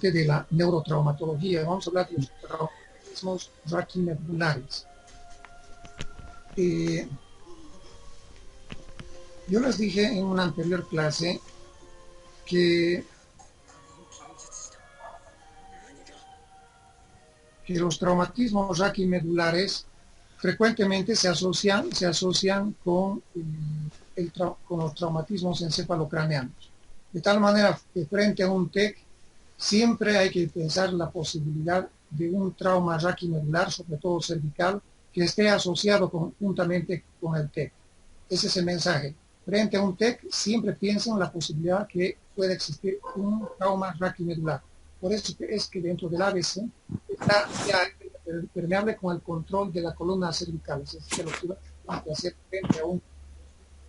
parte de la neurotraumatología. Vamos a hablar de los traumatismos raquimedulares. Yo les dije en una anterior clase que los traumatismos raquimedulares frecuentemente se asocian con los traumatismos encefalocraneanos. De tal manera que frente a un TEC siempre hay que pensar la posibilidad de un trauma raquimedular, sobre todo cervical, que esté asociado conjuntamente con el TEC. Ese es el mensaje. Frente a un TEC siempre piensen la posibilidad que pueda existir un trauma raquimedular. Por eso es que dentro del ABC está ya permeable con el control de la columna cervical. Es decir, lo que vamos a hacer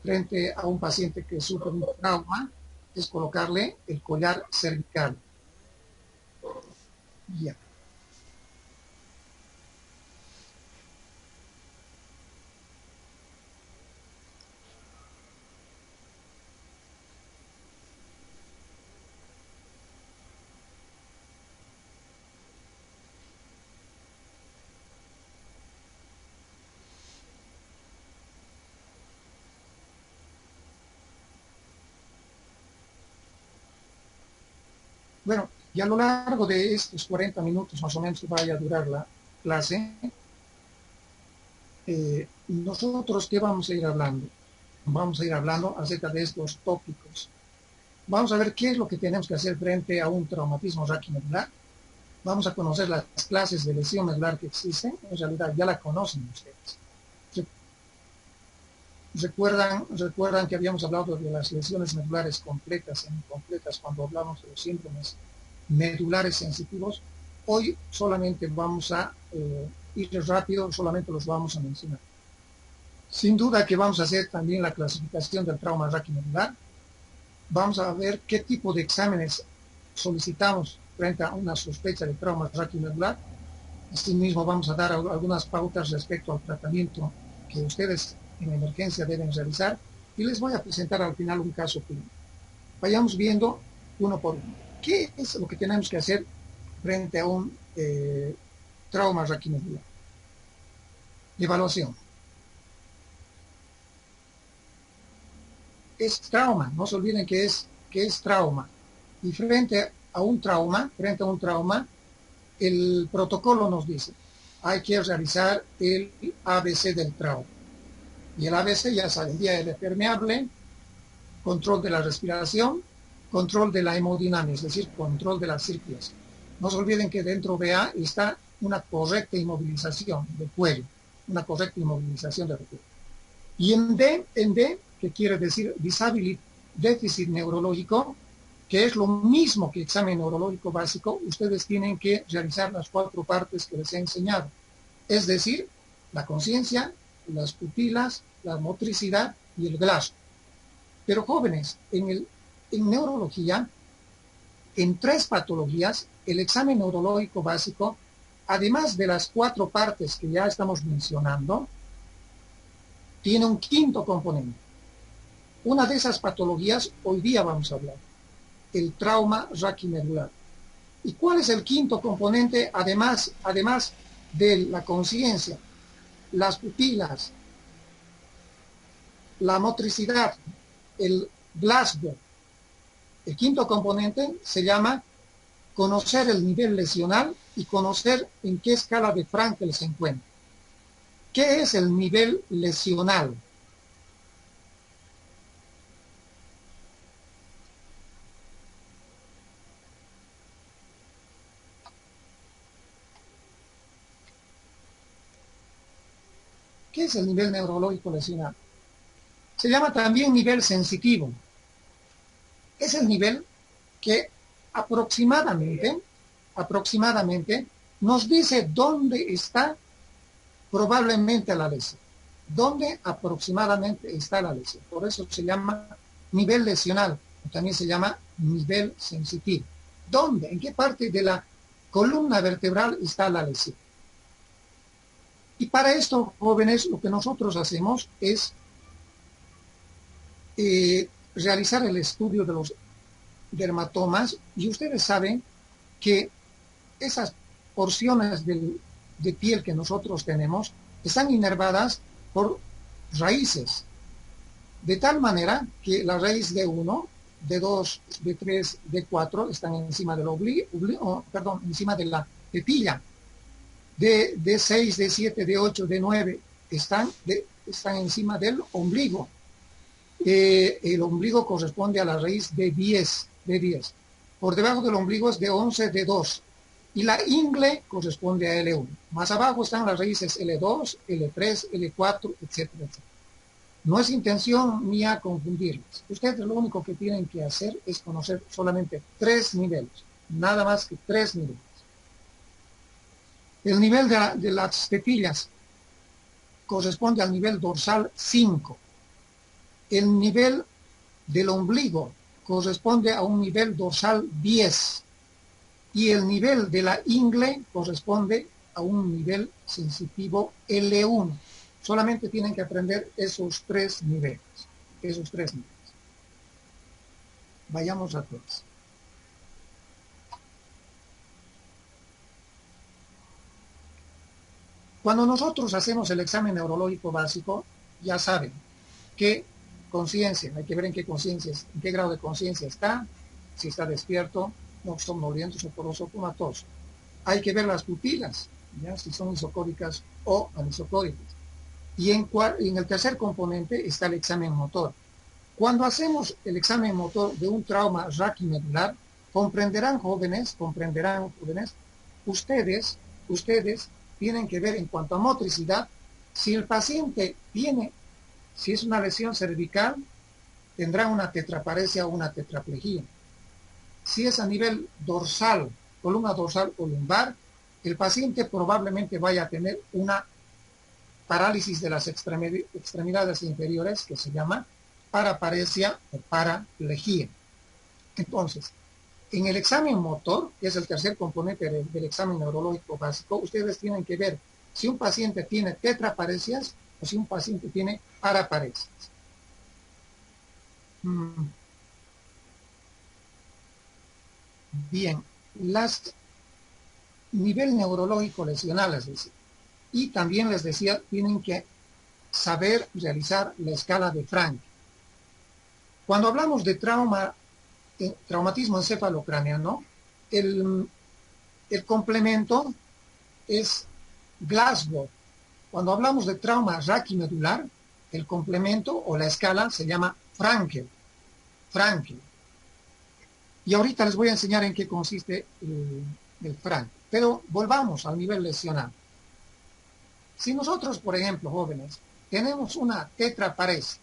frente a un paciente que sufre un trauma es colocarle el collar cervical. Ya. Bueno, y a lo largo de estos 40 minutos más o menos que vaya a durar la clase, nosotros, ¿qué vamos a ir hablando? Vamos a ir hablando acerca de estos tópicos. Vamos a ver qué es lo que tenemos que hacer frente a un traumatismo raquimedular. Vamos a conocer las clases de lesión medular que existen. En realidad ya la conocen ustedes. Recuerdan que habíamos hablado de las lesiones medulares completas e incompletas cuando hablamos de los síndromes medulares sensitivos. Hoy solamente vamos a ir rápido, solamente los vamos a mencionar. Sin duda que vamos a hacer también la clasificación del trauma raquimedular. Vamos a ver qué tipo de exámenes solicitamos frente a una sospecha de trauma raquimedular. Asimismo, vamos a dar algunas pautas respecto al tratamiento que ustedes en emergencia deben realizar y les voy a presentar al final un caso clínico. Vayamos viendo uno por uno. ¿Qué es lo que tenemos que hacer frente a un trauma raquimedular? Evaluación. Es trauma, no se olviden que es trauma. Y frente a un trauma, el protocolo nos dice, hay que realizar el ABC del trauma. Y el ABC, ya saben, vía permeable, control de la respiración, control de la hemodinámica, es decir, control de la circulación. No se olviden que dentro de A está una correcta inmovilización del cuello, una correcta inmovilización del cuello. Y en D, que quiere decir disability, déficit neurológico, que es lo mismo que examen neurológico básico, ustedes tienen que realizar las 4 partes que les he enseñado. Es decir, la conciencia, las pupilas, la motricidad y el GLASO. Pero jóvenes, en neurología, en 3 patologías, el examen neurológico básico, además de las 4 partes que ya estamos mencionando, tiene un 5º componente. Una de esas patologías hoy día vamos a hablar, el trauma raquimedular. ¿Y cuál es el 5º componente, además de la conciencia, las pupilas, la motricidad, el Glasgow? El 5º componente se llama conocer el nivel lesional y conocer en qué escala de Frankel se encuentra. ¿Qué es el nivel lesional? ¿Qué es el nivel neurológico lesional? Se llama también nivel sensitivo. Es el nivel que aproximadamente nos dice dónde está probablemente la lesión. ¿Dónde aproximadamente está la lesión? Por eso se llama nivel lesional, o también se llama nivel sensitivo. ¿Dónde? ¿En qué parte de la columna vertebral está la lesión? Y para esto, jóvenes, lo que nosotros hacemos es realizar el estudio de los dermatomas, y ustedes saben que esas porciones de piel que nosotros tenemos están inervadas por raíces, de tal manera que la raíz de 1, de 2, de 3, de 4 están encima del encima de la tetilla, de 6, de 7, de 8, de 9 están encima del ombligo. El ombligo corresponde a la raíz de 10, de 10. Por debajo del ombligo es de 11, de 2. Y la ingle corresponde a L1. Más abajo están las raíces L2, L3, L4, etcétera, etcétera. No es intención mía confundirlas. Ustedes lo único que tienen que hacer es conocer solamente 3 niveles. Nada más que 3 niveles. El nivel de las tetillas corresponde al nivel dorsal 5. El nivel del ombligo corresponde a un nivel dorsal 10. Y el nivel de la ingle corresponde a un nivel sensitivo L1. Solamente tienen que aprender esos 3 niveles. Esos 3 niveles. Vayamos atrás. Cuando nosotros hacemos el examen neurológico básico, ya saben que conciencia, hay que ver en qué conciencia, en qué grado de conciencia está, si está despierto, no somnoliento, soporoso, comatoso. Hay que ver las pupilas, ¿ya? Si son isocóricas o anisocóricas. Y en el tercer componente está el examen motor. Cuando hacemos el examen motor de un trauma raquimedular, comprenderán jóvenes, ustedes tienen que ver en cuanto a motricidad, si el paciente si es una lesión cervical, tendrá una tetraparesia o una tetraplegia. Si es a nivel dorsal, columna dorsal o lumbar, el paciente probablemente vaya a tener una parálisis de las extremidades inferiores, que se llama paraparesia o paraplegia. Entonces, en el examen motor, que es el tercer componente del examen neurológico básico, ustedes tienen que ver si un paciente tiene tetraparesias o si un paciente tiene paraparesias. Bien, nivel neurológico lesional, es decir, y también les decía, tienen que saber realizar la escala de Frank. Cuando hablamos de traumatismo encefalocraneano, el complemento es Glasgow. Cuando hablamos de trauma raquimedular, el complemento o la escala se llama Frankel. Y ahorita les voy a enseñar en qué consiste el Frankel. Pero volvamos al nivel lesional. Si nosotros, por ejemplo, jóvenes, tenemos una tetraparesia,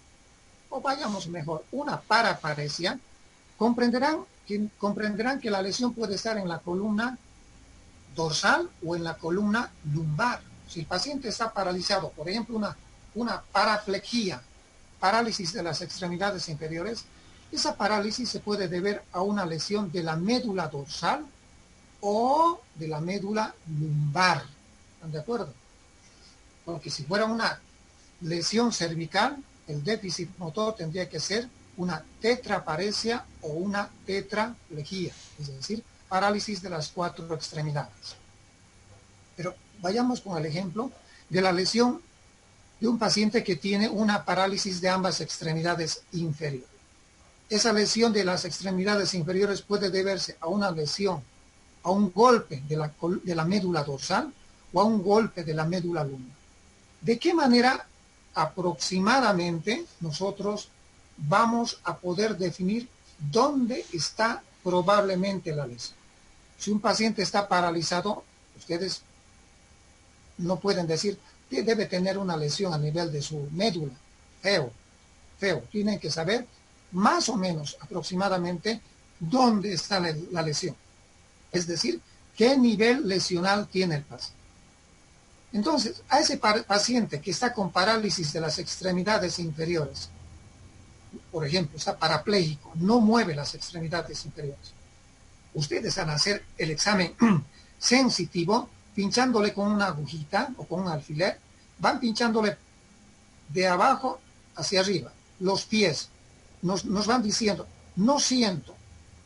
o vayamos mejor, una paraparesia, comprenderán que la lesión puede estar en la columna dorsal o en la columna lumbar. Si el paciente está paralizado, por ejemplo, una paraplegia, parálisis de las extremidades inferiores, esa parálisis se puede deber a una lesión de la médula dorsal o de la médula lumbar. ¿Están de acuerdo? Porque si fuera una lesión cervical, el déficit motor tendría que ser una tetraparesia o una tetraplegia, es decir, parálisis de las 4 extremidades. Pero vayamos con el ejemplo de la lesión de un paciente que tiene una parálisis de ambas extremidades inferiores. Esa lesión de las extremidades inferiores puede deberse a una lesión, a un golpe de la médula dorsal o a un golpe de la médula lumbar. ¿De qué manera aproximadamente nosotros vamos a poder definir dónde está probablemente la lesión? Si un paciente está paralizado, ustedes no pueden decir que debe tener una lesión a nivel de su médula. Feo. Tienen que saber más o menos aproximadamente dónde está la lesión. Es decir, qué nivel lesional tiene el paciente. Entonces, a ese paciente que está con parálisis de las extremidades inferiores, por ejemplo, está parapléjico, no mueve las extremidades inferiores, ustedes van a hacer el examen sensitivo pinchándole con una agujita o con un alfiler, van pinchándole de abajo hacia arriba, los pies, nos van diciendo, no siento,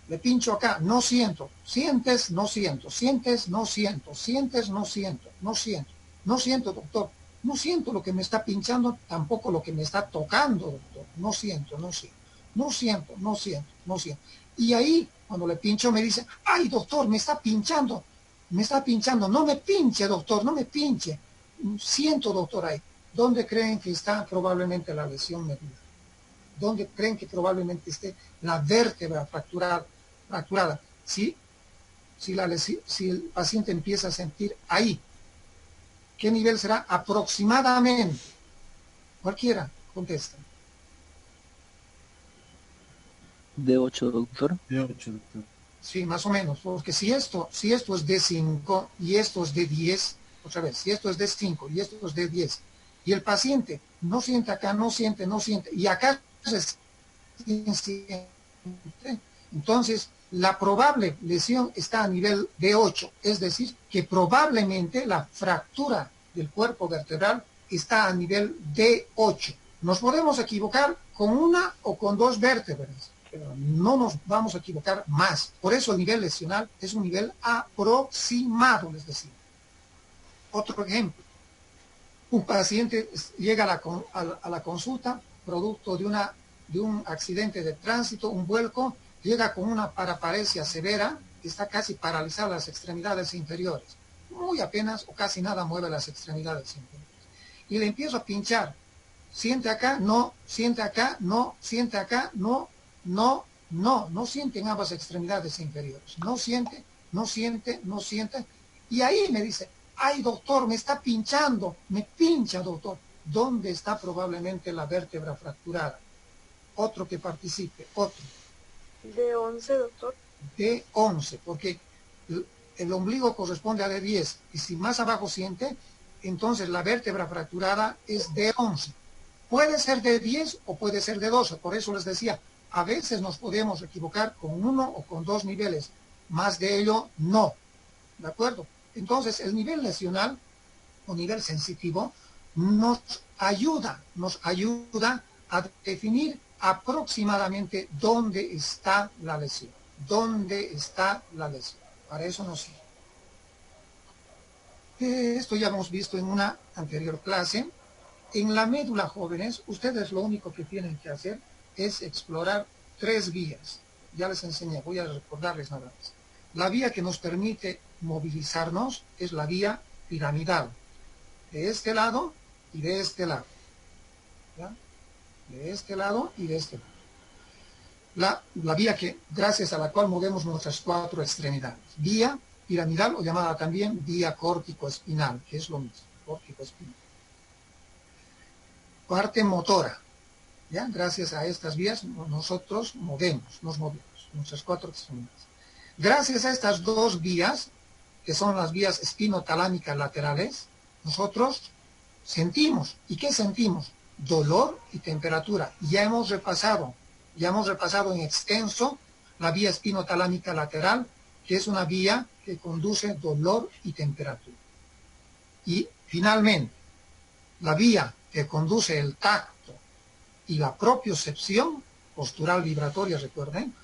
Le pincho acá, no siento. Sientes, no siento. Sientes, no siento. Sientes, no siento. No siento. No siento, doctor. No siento lo que me está pinchando, tampoco lo que me está tocando, doctor. No siento, no siento. No siento, no siento, no siento. Y ahí, cuando le pincho, me dice, ay, doctor, me está pinchando. Me está pinchando. No me pinche, doctor, no me pinche. Siento, doctor, ahí. ¿Dónde creen que está probablemente la lesión medular? ¿Dónde creen que probablemente esté la vértebra fracturada? Si el paciente empieza a sentir ahí, ¿qué nivel será aproximadamente? Cualquiera contesta. D8, doctor. D8, doctor. Sí, más o menos, porque si esto es D5 y esto es D10, otra vez, si esto es D5 y esto es D10, y el paciente no siente acá, no siente, y acá se siente, entonces la probable lesión está a nivel D8, es decir, que probablemente la fractura del cuerpo vertebral está a nivel D8. Nos podemos equivocar con una o con dos vértebras, pero no nos vamos a equivocar más. Por eso el nivel lesional es un nivel aproximado, les decía. Otro ejemplo. Un paciente llega a la consulta producto de un accidente de tránsito, un vuelco, llega con una paraparesia severa, está casi paralizada las extremidades inferiores. Muy apenas o casi nada mueve las extremidades inferiores. Y le empiezo a pinchar. Siente acá, no, siente acá, no, siente acá, no, no, no, no siente en ambas extremidades inferiores. No siente, no siente, no siente. Y ahí me dice, ay doctor, me está pinchando, me pincha doctor. ¿Dónde está probablemente la vértebra fracturada? Otro que participe, otro. D11, doctor. D11, porque el ombligo corresponde a D10. Y si más abajo siente, entonces la vértebra fracturada es D11. Puede ser D10 o puede ser D12. Por eso les decía, a veces nos podemos equivocar con uno o con dos niveles. Más de ello, no. ¿De acuerdo? Entonces, el nivel lesional o nivel sensitivo nos ayuda a definir aproximadamente dónde está la lesión. ¿Dónde está la lesión? Para eso nos sirve. Esto ya hemos visto en una anterior clase. En la médula, jóvenes, ustedes lo único que tienen que hacer es explorar tres vías. Ya les enseñé, voy a recordarles nada más. La vía que nos permite movilizarnos es la vía piramidal. De este lado y de este lado. ¿Ya? De este lado y de este lado. La vía gracias a la cual movemos nuestras cuatro extremidades. Vía piramidal o llamada también vía córtico-espinal, que es lo mismo, córtico-espinal. Parte motora. ¿Ya? Gracias a estas vías nosotros nos movemos, nuestras cuatro extremidades. Gracias a estas dos vías, que son las vías espinotalámicas laterales, nosotros sentimos. ¿Y qué sentimos? Dolor y temperatura. Ya hemos repasado en extenso la vía espinotalámica lateral, que es una vía que conduce dolor y temperatura. Y finalmente, la vía que conduce el tacto y la propiocepción postural vibratoria, recuerden,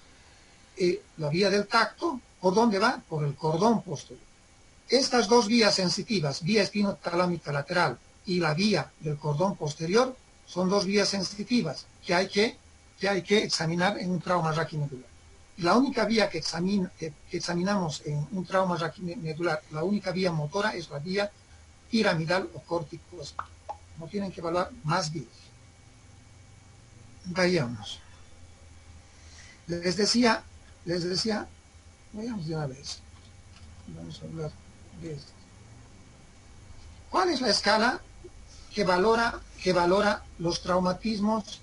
la vía del tacto, ¿por dónde va? Por el cordón posterior. Estas dos vías sensitivas, vía espinotalámica lateral y la vía del cordón posterior, son dos vías sensitivas que hay que examinar en un trauma raquimedular. La única vía que examinamos en un trauma raquimedular, la única vía motora es la vía piramidal o córtico. No tienen que evaluar más vías. Vayamos. Les decía, vayamos de una vez. Vamos a hablar de esto. ¿Cuál es la escala que valora los traumatismos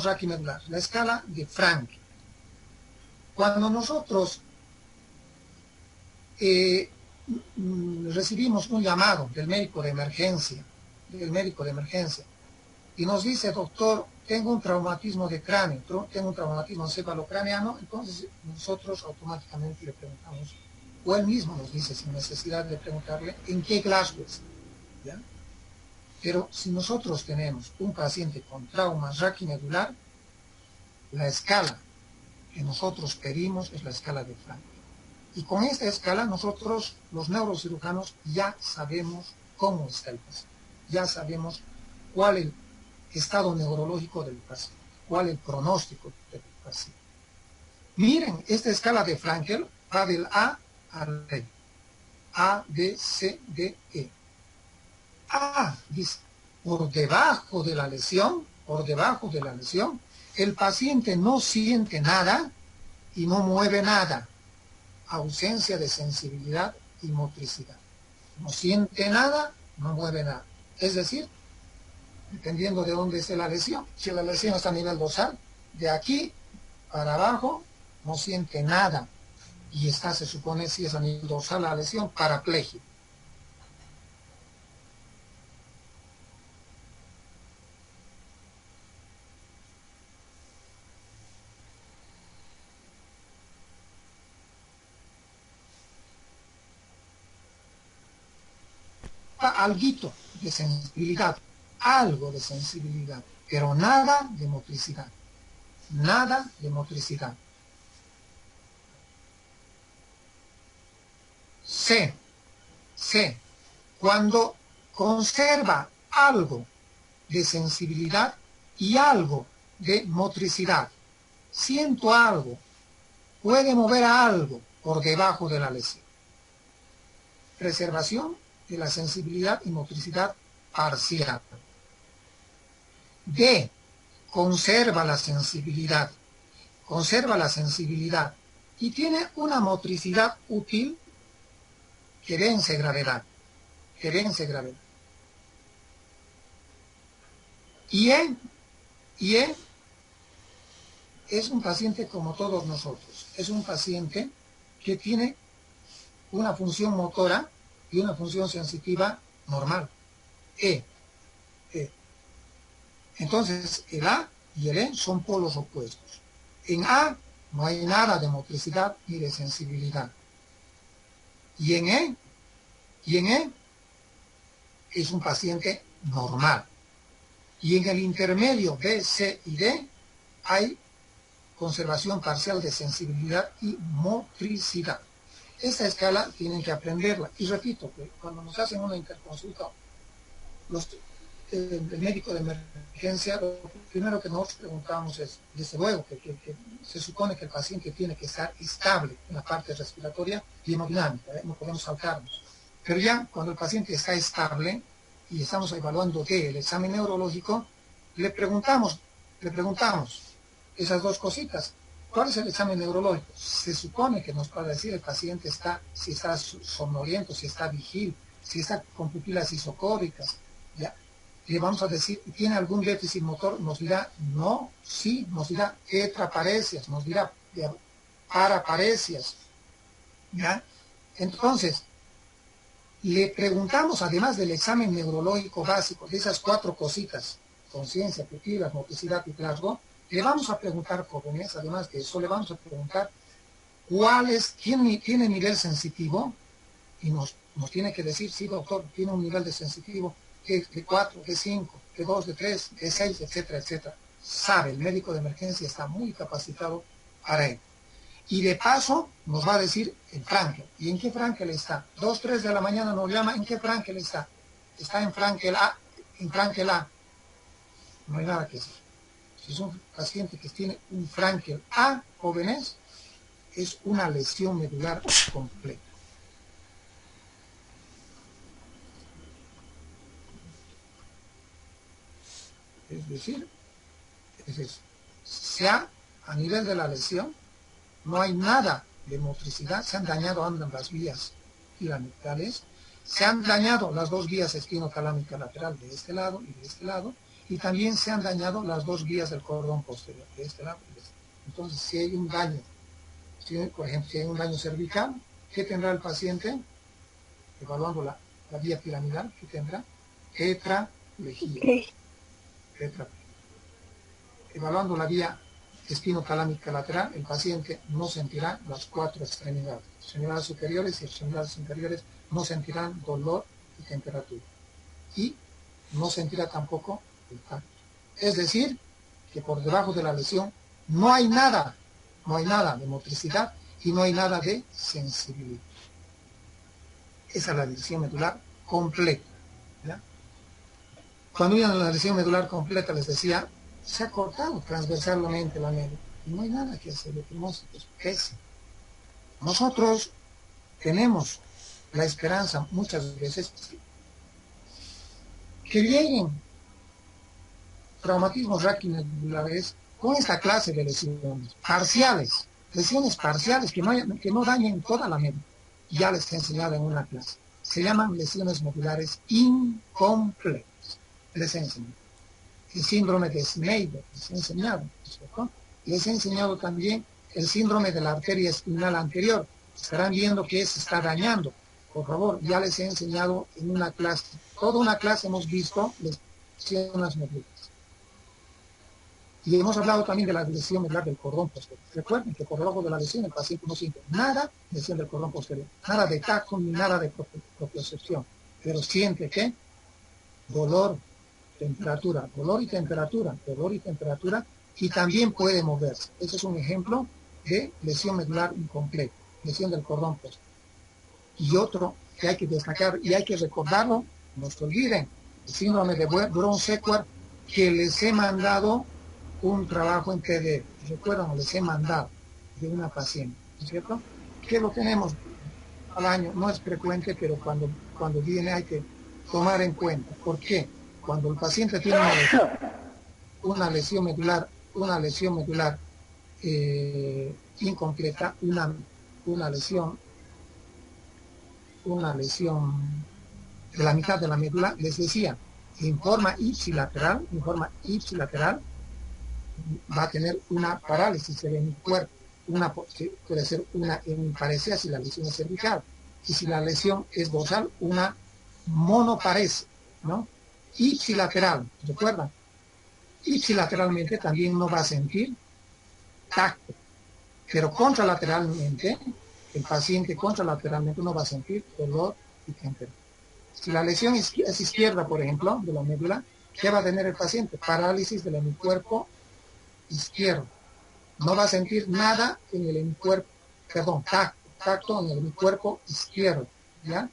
raquimedulares? La escala de Frank. Cuando nosotros recibimos un llamado del médico de emergencia, y nos dice, doctor, tengo un traumatismo de cráneo, tengo un traumatismo encefalocraneano, entonces nosotros automáticamente le preguntamos, o él mismo nos dice, sin necesidad de preguntarle, ¿en qué Glasgow está? ¿Ya? Pero si nosotros tenemos un paciente con trauma raquimedular, la escala que nosotros pedimos es la escala de Frankel. Y con esta escala nosotros, los neurocirujanos, ya sabemos cómo está el paciente. Ya sabemos cuál es el estado neurológico del paciente, cuál es el pronóstico del paciente. Miren, esta escala de Frankel va del A al E. A, B, C, D, E. A, dice, por debajo de la lesión, el paciente no siente nada y no mueve nada. Ausencia de sensibilidad y motricidad. No siente nada, no mueve nada. Es decir, dependiendo de dónde esté la lesión, si la lesión está a nivel dorsal, de aquí para abajo no siente nada. Y está, se supone, si es a nivel dorsal la lesión, parapléjica. Alguito de sensibilidad, algo de sensibilidad, pero nada de motricidad, nada de motricidad. C, cuando conserva algo de sensibilidad y algo de motricidad, siento algo, puede mover algo por debajo de la lesión. Preservación de la sensibilidad y motricidad parcial. D, conserva la sensibilidad y tiene una motricidad útil que vence gravedad. Y E es un paciente como todos nosotros, es un paciente que tiene una función motora y una función sensitiva normal. Entonces, el A y el E son polos opuestos. En A no hay nada de motricidad ni de sensibilidad. Y en E es un paciente normal. Y en el intermedio B, C y D hay conservación parcial de sensibilidad y motricidad. Esta escala tienen que aprenderla. Y repito, que cuando nos hacen una interconsulta, el médico de emergencia, lo primero que nosotros preguntamos es, desde luego, que se supone que el paciente tiene que estar estable en la parte respiratoria y hemodinámica, no podemos saltarnos. Pero ya cuando el paciente está estable y estamos evaluando el examen neurológico, le preguntamos esas dos cositas. ¿Cuál es el examen neurológico? Se supone que nos va a decir el paciente si está somnoliento, si está vigil, si está con pupilas isocóricas. ¿Ya? Le vamos a decir, ¿tiene algún déficit motor? Nos dirá, no, sí, nos dirá tetraparesias, nos dirá paraparesias. ¿Ya? Entonces, le preguntamos, además del examen neurológico básico, de esas 4 cositas, conciencia, pupilas, motricidad y plasma, le vamos a preguntar, jóvenes, además de eso, le vamos a preguntar quién tiene nivel sensitivo, y nos tiene que decir, sí, doctor, tiene un nivel de sensitivo de 4, de 5, de 2, de 3, de 6, etcétera, etcétera. Sabe, el médico de emergencia está muy capacitado para ello. Y de paso nos va a decir el Frankel. ¿Y en qué Frankel está? 2, 3 de la mañana nos llama, ¿en qué Frankel está? Está en Frankel A. No hay nada que decir. Si es un paciente que tiene un Frankel A, jóvenes, es una lesión medular completa. Es decir, a nivel de la lesión, no hay nada de motricidad, se han dañado ambas las vías piramidales, se han dañado las 2 vías espinotalámica lateral de este lado y de este lado, y también se han dañado las 2 vías del cordón posterior, de este lado y de este lado. Entonces, si hay un daño, por ejemplo, si hay un daño cervical, ¿qué tendrá el paciente? Evaluando la vía piramidal, ¿qué tendrá? Tetraplegia. Evaluando la vía espinotalámica lateral, el paciente no sentirá las 4 extremidades. Extremidades superiores y extremidades inferiores no sentirán dolor y temperatura. Y no sentirá tampoco el tacto. Es decir, que por debajo de la lesión no hay nada no hay nada de motricidad y no hay nada de sensibilidad. Esa es la lesión medular completa. ¿Ya? Cuando viene la lesión medular completa, les decía, se ha cortado transversalmente la médula y no hay nada que hacer, el diagnóstico es pésimo. Nosotros tenemos la esperanza muchas veces que lleguen traumatismos raquimedulares con esta clase de lesiones parciales que no dañen toda la médula. Ya les he enseñado en una clase. Se llaman lesiones medulares incompletas. Les he enseñado. El síndrome de Snyder, les he enseñado, ¿cierto? Les he enseñado también el síndrome de la arteria espinal anterior. Estarán viendo que se está dañando. Por favor, ya les he enseñado en una clase. Toda una clase hemos visto lesiones medulares. Y hemos hablado también de la lesión medular del cordón posterior. Recuerden que por debajo de la lesión el paciente no siente nada de lesión del cordón posterior, nada de tacto ni nada de propiocepción, pero siente que dolor, temperatura, dolor y temperatura, dolor y temperatura, y también puede moverse. Ese es un ejemplo de lesión medular incompleta, lesión del cordón posterior. Y otro que hay que destacar y hay que recordarlo, no se olviden, el síndrome de Brown-Sequard, que les he mandado un trabajo en PDF. Recuerdan, les he mandado de una paciente, ¿no es cierto? Que lo tenemos al año, no es frecuente, pero cuando viene hay que tomar en cuenta. ¿Por qué? Cuando el paciente tiene una lesión medular incompleta, una lesión de la mitad de la médula, les decía, en forma ipsilateral va a tener una parálisis del hemicuerpo, puede ser una hemiparesia si la lesión es cervical, y si la lesión es dorsal, una monoparesia, ¿no? Ipsilateral, ¿recuerdan? Ipsilateralmente también no va a sentir tacto, pero contralateralmente, el paciente contralateralmente no va a sentir dolor y temperatura. Si la lesión es izquierda, por ejemplo, de la médula, ¿qué va a tener el paciente? Parálisis del hemicuerpo izquierdo. No va a sentir nada en el hemicuerpo, tacto en el hemicuerpo izquierdo, ¿ya?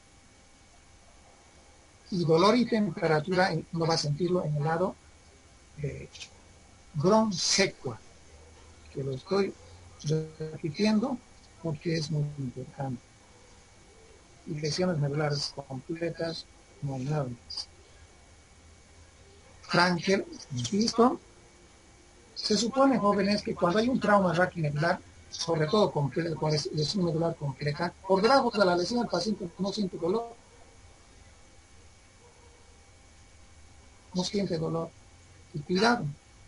Y dolor y temperatura no va a sentirlo en el lado derecho. Brown-Sequard, que lo estoy repitiendo porque es muy importante. Y lesiones medulares completas, no hay nada más. Frankel, ¿listo? Se supone, jóvenes, que cuando hay un trauma raquimedular, sobre todo con lesión medular completa, por debajo de la lesión el paciente no siente dolor. No siente dolor. Y cuidado,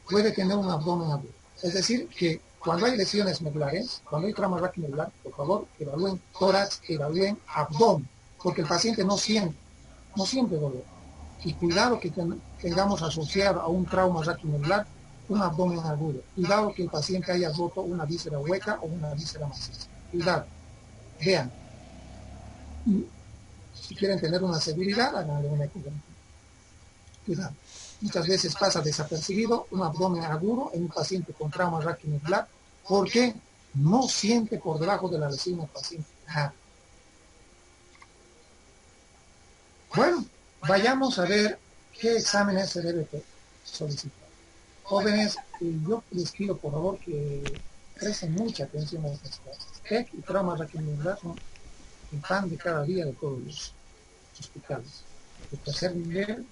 puede tener un abdomen agudo. Es decir, que cuando hay lesiones medulares, cuando hay trauma raquimedular, por favor, evalúen tórax, evalúen abdomen, porque el paciente no siente dolor. Y cuidado que tengamos asociado a un trauma raquimedular un abdomen agudo. Cuidado que el paciente haya roto una víscera hueca o una víscera maciza. Cuidado. Vean. Si quieren tener una seguridad, háganle una ecografía. Cuidado. Muchas veces pasa desapercibido un abdomen agudo en un paciente con trauma raquimedular porque no siente por debajo de la lesión el paciente nada. Bueno, vayamos a ver qué exámenes se debe solicitar. Jóvenes, yo les pido por favor que presten mucha atención a estas cosas. TEC y trauma raquimedular son el pan de cada día de todos los hospitales. De tercer nivel,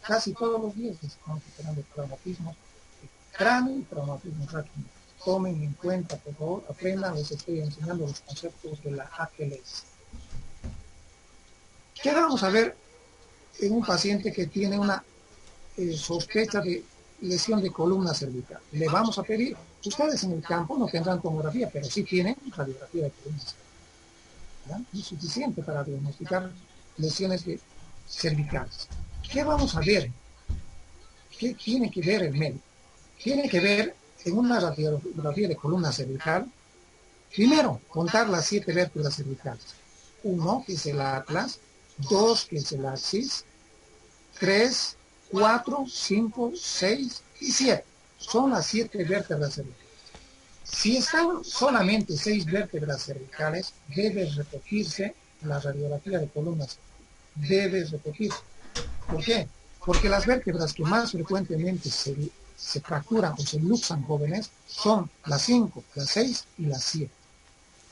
casi todos los días estamos esperando traumatismos de cráneo y traumatismos raquimedulares. Tomen en cuenta, por favor, aprendan, les estoy enseñando los conceptos de la AQLS. ¿Qué vamos a ver en un paciente que tiene una sospecha de lesión de columna cervical? Le vamos a pedir, ustedes en el campo no tendrán tomografía, pero sí tienen radiografía de columna cervical. ¿Ya? Es suficiente para diagnosticar lesiones cervicales. ¿Qué vamos a ver? ¿Qué tiene que ver el médico? Tiene que ver en una radiografía de columna cervical, primero, contar las 7 vértebras cervicales. 1, que es el atlas, 2, que es el axis, 3, 4, 5, 6 y 7. Son las 7 vértebras cervicales. Si están solamente 6 vértebras cervicales, debe repetirse la radiografía de columna cervical. Debe repetirse. ¿Por qué? Porque las vértebras que más frecuentemente se fracturan o se luxan jóvenes son las 5, las 6 y las 7.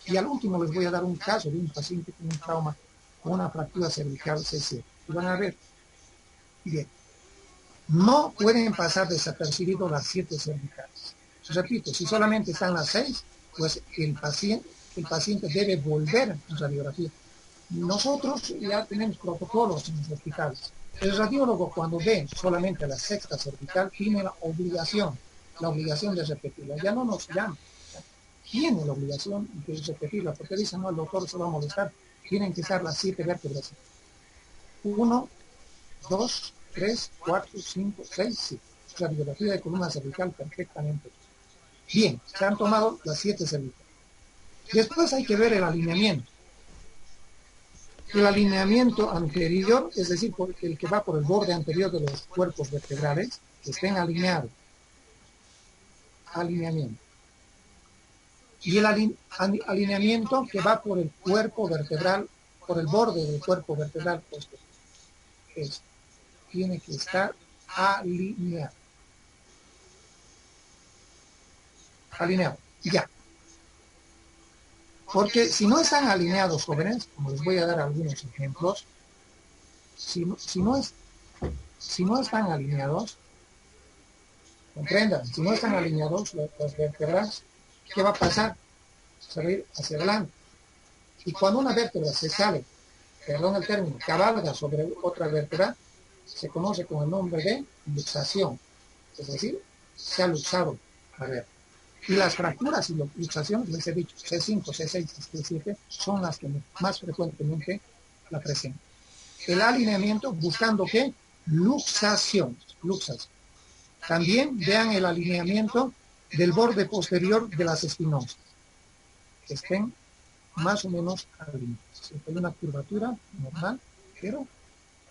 Y al último les voy a dar un caso de un paciente con un trauma, con una fractura cervical C7. Y van a ver, bien, no pueden pasar desapercibidos las 7 cervicales. Repito, si solamente están las 6, pues el paciente debe volver a radiografía. Nosotros ya tenemos protocolos en los hospitales. El radiólogo cuando ve solamente la sexta cervical tiene la obligación de repetirla. Ya no nos llama, tiene la obligación de repetirla, porque dicen, no, el doctor se va a molestar. Tienen que estar las 7 vértebras. 1, 2, 3, 4, 5, 6, 7. Radiografía de columna cervical perfectamente. Bien, se han tomado las 7 cervicales. Después hay que ver el alineamiento. El alineamiento anterior, es decir, el que va por el borde anterior de los cuerpos vertebrales, que estén alineados. Alineamiento. Y el alineamiento que va por el cuerpo vertebral, por el borde del cuerpo vertebral, pues, tiene que estar alineado. Alineado. Ya. Porque si no están alineados, jóvenes, como les voy a dar algunos ejemplos, si no están alineados, comprendan, si no están alineados las vértebras, ¿qué va a pasar? Se va a ir hacia adelante. Y cuando una vértebra se sale, perdón el término, cabalga sobre otra vértebra, se conoce con el nombre de luxación. Es decir, se ha luxado la vértebra. Y las fracturas y luxaciones, les he dicho, C5, C6, C7, son las que más frecuentemente la presentan. El alineamiento buscando ¿qué? Luxaciones. También vean el alineamiento del borde posterior de las espinosas, que estén más o menos alineadas. Hay una curvatura normal, pero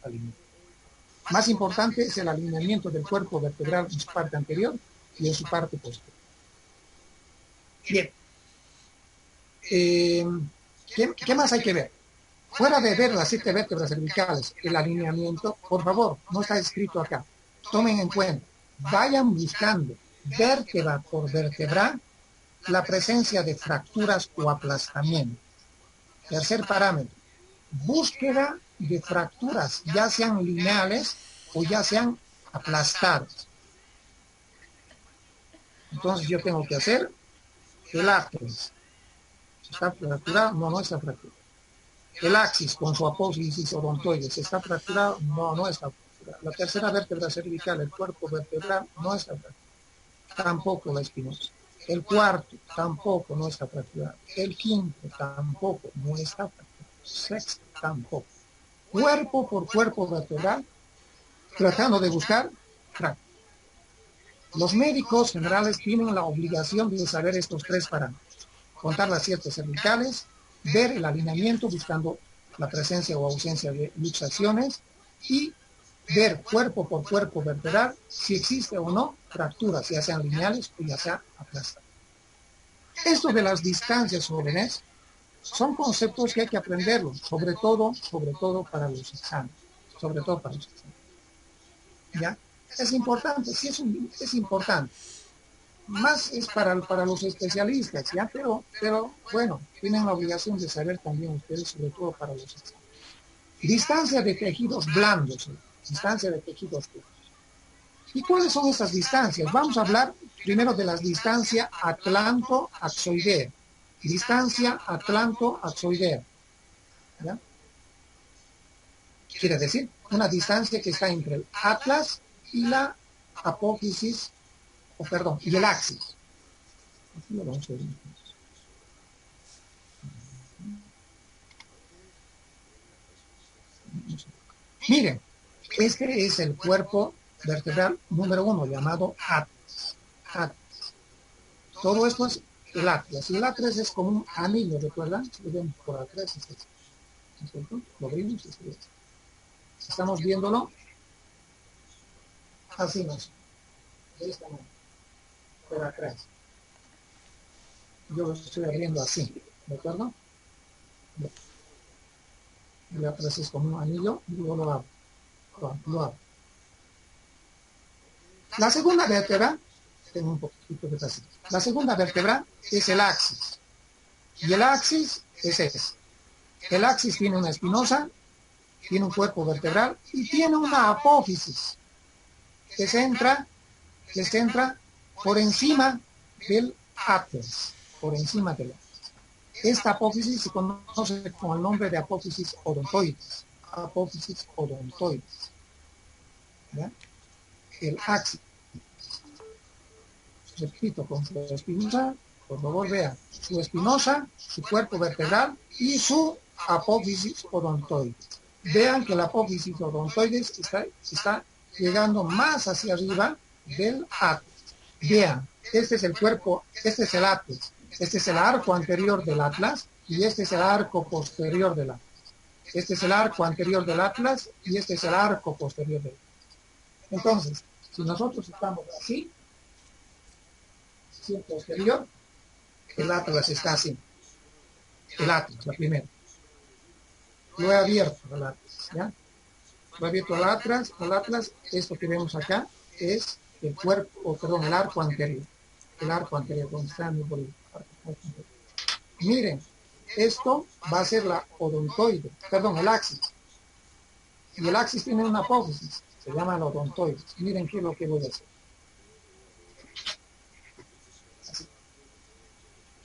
alineada. Más importante es el alineamiento del cuerpo vertebral en su parte anterior y en su parte posterior. Bien. ¿Qué más hay que ver? Fuera de ver las 7 vértebras cervicales, el alineamiento, por favor, no está escrito acá. Tomen en cuenta, vayan buscando vértebra por vértebra la presencia de fracturas o aplastamientos. Tercer parámetro, búsqueda de fracturas, ya sean lineales o ya sean aplastadas. Entonces yo tengo que hacer el axis. ¿Está fracturado? No, no está fracturado. El axis con su apófisis odontoides está fracturado, no está fracturado. La tercera vértebra cervical, el cuerpo vertebral, no está fracturado. Tampoco la espinosa. El cuarto tampoco no está fracturado. El quinto tampoco no está fracturado. Sexto tampoco. Cuerpo por cuerpo vertebral, tratando de buscar fracturas. Los médicos generales tienen la obligación de saber estos 3 parámetros. Contar las 7 cervicales, ver el alineamiento buscando la presencia o ausencia de luxaciones y ver cuerpo por cuerpo vertebral si existe o no fracturas, ya sean lineales o ya sea aplastadas. Esto de las distancias, jóvenes, son conceptos que hay que aprenderlos, sobre todo para los exámenes, sobre todo para los exámenes. ¿Ya? Es importante, sí es importante. Más es para los especialistas, ¿ya? Pero bueno, tienen la obligación de saber también ustedes, sobre todo para los exámenes. Distancia de tejidos blandos, distancia de tejidos blandos. ¿Y cuáles son esas distancias? Vamos a hablar primero de las distancias atlanto-axoidea. Distancia atlanto-axoidea. ¿Ya? Quiere decir, una distancia que está entre el atlas y la apófisis, y el axis. Aquí lo vamos a ver. Miren, este es el cuerpo vertebral número 1, llamado atlas. Todo esto es el atlas. Y el atlas es como un anillo, ¿recuerdan? Si lo ven por atrás, es este. ¿No es cierto? Lo abrimos, es este. Estamos viéndolo así, más de esta manera, por atrás. Yo lo estoy abriendo así, ¿de acuerdo? Le atrases como un anillo y luego lo abro. Lo abro. La segunda vértebra, tengo un poquito de pasito. La segunda vértebra es el axis. Y el axis es ese. El axis tiene una espinosa, tiene un cuerpo vertebral y tiene una apófisis que se entra por encima del atlas, por encima del atlas. Esta apófisis se conoce con el nombre de apófisis odontoides. Apófisis odontoides. ¿Ya? El axis. Repito, con su espinosa, por favor vea, su espinosa, su cuerpo vertebral y su apófisis odontoides. Vean que la apófisis odontoides está llegando más hacia arriba del atlas. Vean, este es el cuerpo, este es el atlas, este es el arco anterior del atlas y este es el arco posterior del atlas. Este es el arco anterior del atlas y este es el arco posterior del atlas. Entonces, si nosotros estamos así, el posterior, el atlas está así. El atlas, la primera. Lo he abierto al atlas, ¿ya? Lo he abierto al atlas, esto que vemos acá es el cuerpo, o perdón, el arco anterior. El arco anterior, donde está mi bolígrafo. Miren, esto va a ser la odontoide, perdón, el axis. Y el axis tiene una apófisis, se llama la odontoide. Miren qué es lo que voy a hacer.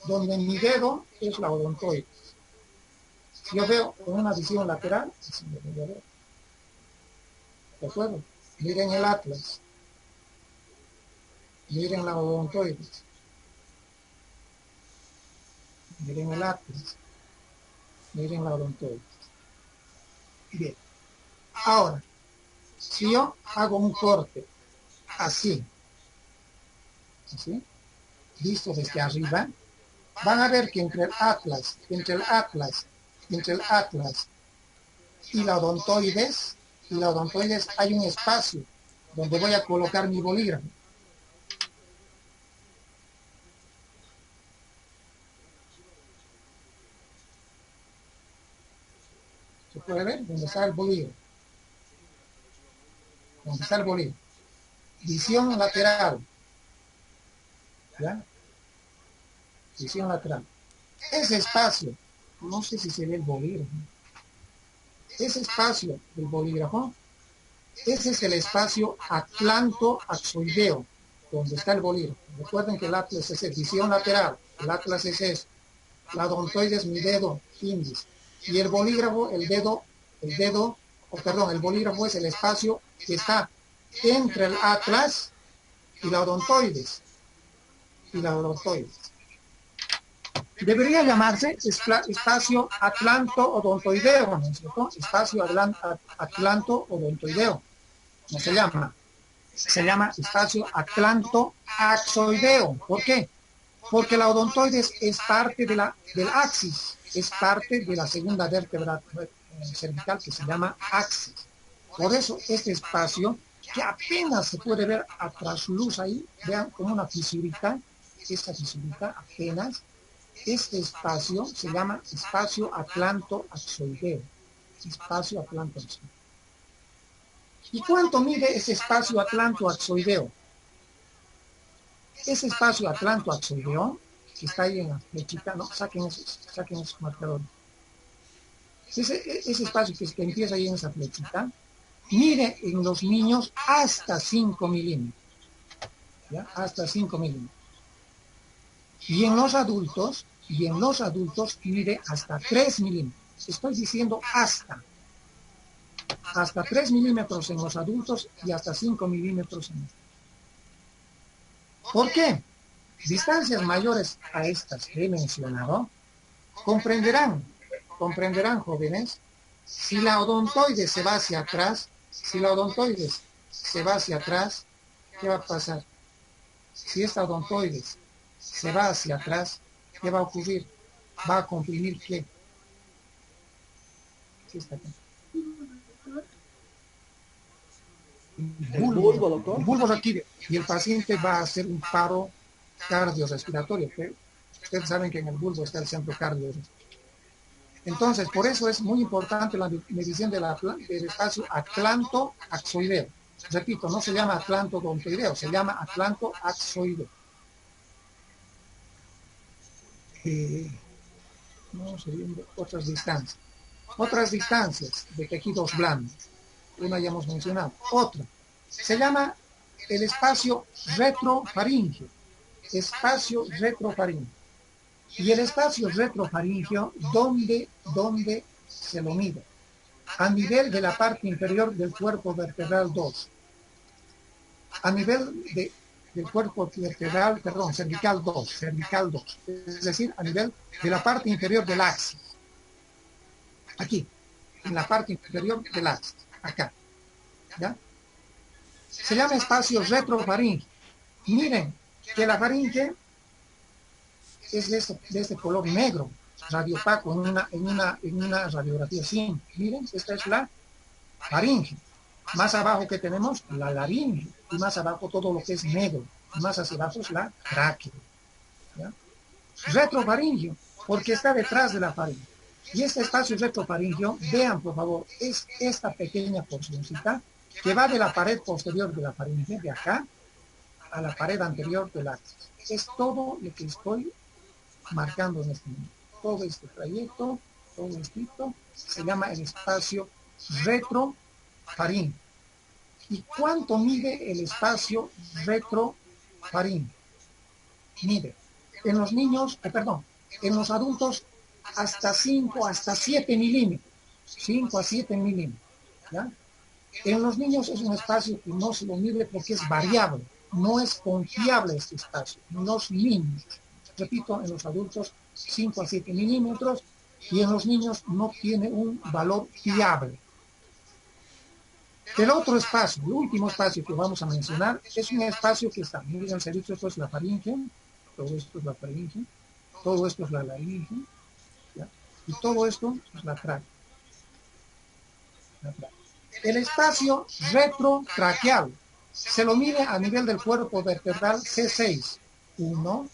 Donde mi dedo es la odontoide. Si yo veo con una visión lateral, así lo voy a ver. ¿De acuerdo? Miren el atlas. Miren la odontoide. Miren el atlas. Miren la odontoide. Bien. Ahora, si yo hago un corte así, visto desde arriba, van a ver que entre el atlas y la odontoides hay un espacio donde voy a colocar mi bolígrafo. ¿Se puede ver? Donde está el bolígrafo. Donde está el bolígrafo. Visión lateral. ¿Ya? Visión lateral. Ese espacio, no sé si se ve el bolígrafo. Ese espacio del bolígrafo, ese es el espacio atlanto-axoideo, donde está el bolígrafo. Recuerden que el atlas es visión lateral, el atlas es eso. La odontoide es mi dedo índice. Y el bolígrafo, el bolígrafo es el espacio que está entre el atlas y la odontoides. Debería llamarse espacio atlanto-odontoideo, ¿no es cierto? Espacio atlanto-odontoideo. No se llama. Se llama espacio atlanto-axoideo. ¿Por qué? Porque la odontoides es parte del axis, es parte de la segunda vértebra cervical que se llama axis. Por eso este espacio, que apenas se puede ver a trasluz ahí, vean como una fisurita, esta fisurita apenas, este espacio se llama espacio atlanto-axoideo. Espacio atlanto-axoideo. ¿Y cuánto mide ese espacio atlanto-axoideo? Ese espacio atlanto-axoideo, que está ahí en la flechita, no, saquen esos marcadores. Ese espacio que empieza ahí en esa flechita, mide en los niños hasta 5 milímetros. ¿Ya? Hasta 5 milímetros. Y en los adultos mide hasta 3 milímetros. Estoy diciendo hasta 3 milímetros en los adultos y hasta 5 milímetros en los adultos. ¿Por qué? Distancias mayores a estas que he mencionado, comprenderán jóvenes, si la odontoide se va hacia atrás, ¿qué va a pasar? Si esta odontoide se va hacia atrás, ¿qué va a ocurrir? Va a comprimir ¿qué? ¿Qué está acá? El bulbo, doctor. El bulbo raquídeo. Y el paciente va a hacer un paro cardiorrespiratorio. Ustedes saben que en el bulbo está el centro cardio. Entonces, por eso es muy importante la medición del espacio atlanto-axoideo. Repito, no se llama atlanto-odontoideo, se llama atlanto-axoideo. Vamos viendo otras distancias. Otras distancias de tejidos blandos. Una ya hemos mencionado. Otra. Se llama el espacio retrofaringeo. Espacio retrofaringeo. Y el espacio retrofaringeo, ¿dónde se lo mide? A nivel de la parte inferior del cuerpo vertebral 2. A nivel del cuerpo vertebral, perdón, cervical 2. Es decir, a nivel de la parte inferior del axis. Aquí, en la parte inferior del axis. Acá. ¿Ya? Se llama espacio retrofaringeo. Miren que la faringe es de este color negro, radiopaco, en una radiografía simple. Miren, esta es la faringe. Más abajo que tenemos la laringe, y más abajo todo lo que es negro, y más hacia abajo es la tráquea. ¿Ya? Retrofaringeo, porque está detrás de la faringe. Y este espacio retrofaringeo, vean por favor, es esta pequeña porcioncita que va de la pared posterior de la faringe, de acá, a la pared anterior del axis. Es todo lo que estoy marcando en este momento. Todo este trayecto, todo esto, se llama el espacio retrofaringeo. ¿Y cuánto mide el espacio retrofaringeo? Mide, en los niños, en los adultos hasta 5 hasta 7 milímetros. 5 a 7 milímetros. ¿Ya? En los niños es un espacio que no se lo mide porque es variable. No es confiable este espacio. En los niños, repito, en los adultos 5 a 7 milímetros y en los niños no tiene un valor fiable. El otro espacio, el último espacio que vamos a mencionar, es un espacio que está, miren, se ha dicho, esto es la faringe, todo esto es la faringe, todo esto es la laringe, ¿ya? Y todo esto es la tráquea. El espacio retrotraqueal se lo mide a nivel del cuerpo vertebral C6. 1,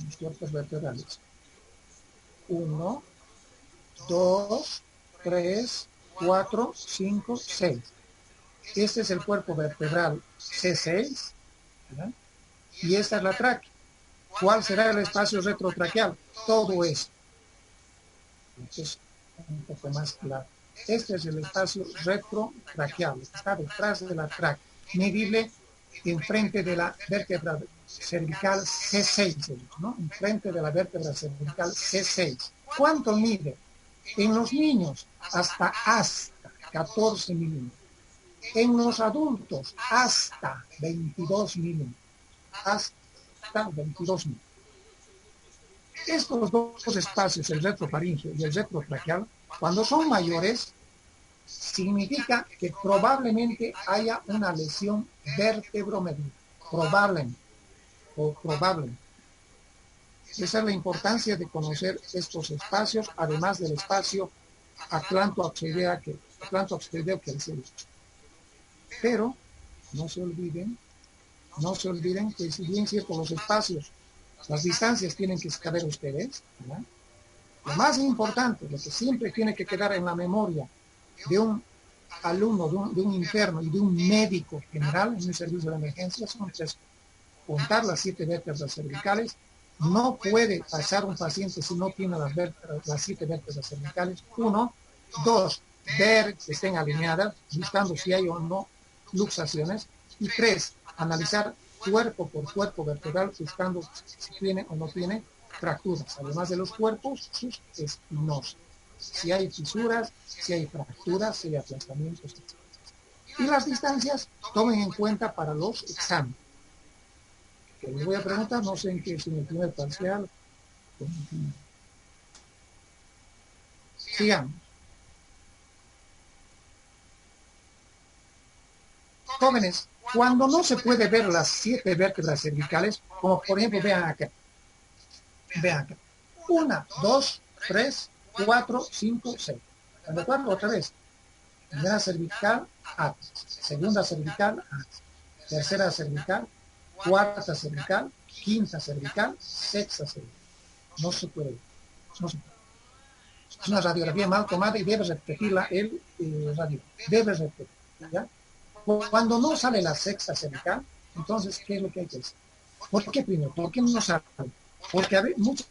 los cuerpos vertebrales. 1, 2, 3, 4, 5, 6. Este es el cuerpo vertebral C6, ¿verdad? Y esta es la tráquea. ¿Cuál será el espacio retrotraqueal? Todo esto. Entonces, un poco más claro. Este es el espacio retrotraqueal, está detrás de la tráquea, medible enfrente de la vértebra cervical C6, ¿no? Enfrente de la vértebra cervical C6. ¿Cuánto mide? En los niños, hasta 14 milímetros. En los adultos, hasta 22 milímetros. Hasta 22 milímetros. Estos dos espacios, el retrofaringeo y el retrotraqueal, cuando son mayores, significa que probablemente haya una lesión vertebromedular. Probablemente. Esa es la importancia de conocer estos espacios, además del espacio atlanto-axoideo que les he dicho. Pero no se olviden que si bien cierto los espacios, las distancias tienen que saber ustedes, ¿verdad? Lo más importante, lo que siempre tiene que quedar en la memoria de un alumno, de un interno y de un médico general en un servicio de emergencia son 3. Contar las 7 vértebras cervicales. No puede pasar un paciente si no tiene las 7 vértebras cervicales. 1. 2. Ver que estén alineadas, buscando si hay o no luxaciones. Y 3. Analizar cuerpo por cuerpo vertebral, buscando si tiene o no tiene fracturas, además de los cuerpos sus espinosos. Si hay fisuras, si hay fracturas, si hay aplastamientos, etc. Y las distancias tomen en cuenta para los exámenes. Que les voy a preguntar, no sé en qué, si en el primer parcial. Sigamos. Jóvenes, cuando no se puede ver las 7 vértebras cervicales, como por ejemplo, vean acá. Vean acá. 1, 2, 3, 4, 5, 6. ¿De acuerdo? Otra vez. Primera cervical, ápice. Segunda cervical, ápice. Tercera cervical, cuarta cervical, quinta cervical, sexta cervical. No se puede. No se puede. Es una radiografía mal tomada y debe repetirla el radio. Debe repetir. ¿Ya? Cuando no sale la sexta cervical, entonces, ¿qué es lo que hay que hacer? ¿Por qué primero? ¿Por qué no sale? Porque muchas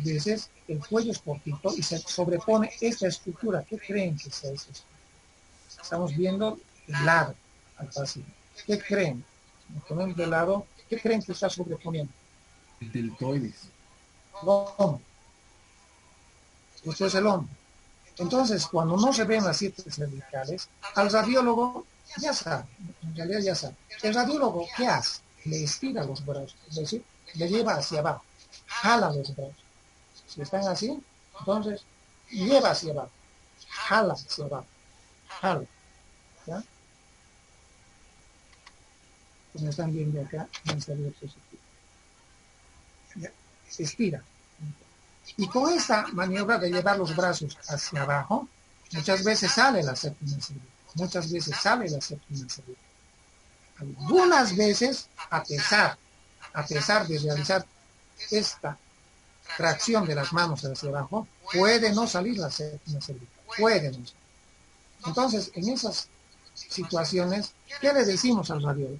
veces el cuello es cortito y se sobrepone esta estructura. ¿Qué creen que sea esa estructura? Estamos viendo el lado al paciente. ¿Qué creen? Nos ponemos de lado. ¿Qué creen que está sobreponiendo? El deltoides. No. Esto es el hombro. Entonces, cuando no se ven las 7 cervicales, al radiólogo ya sabe, en realidad ya sabe. El radiólogo, ¿qué hace? Le estira los brazos, es decir, le lleva hacia abajo, jala los brazos. Si están así, entonces lleva hacia abajo, jala hacia abajo, jala. ¿Ya? Como están viendo acá, en salida positiva. ¿Ya? Se estira. Y con esta maniobra de llevar los brazos hacia abajo, muchas veces sale la séptima cervical. Muchas veces sale la séptima cervical. Algunas veces, a pesar de realizar esta tracción de las manos hacia abajo, puede no salir la séptima cervical. Puede no salir. Entonces, en esas situaciones, ¿qué le decimos al radiólogo?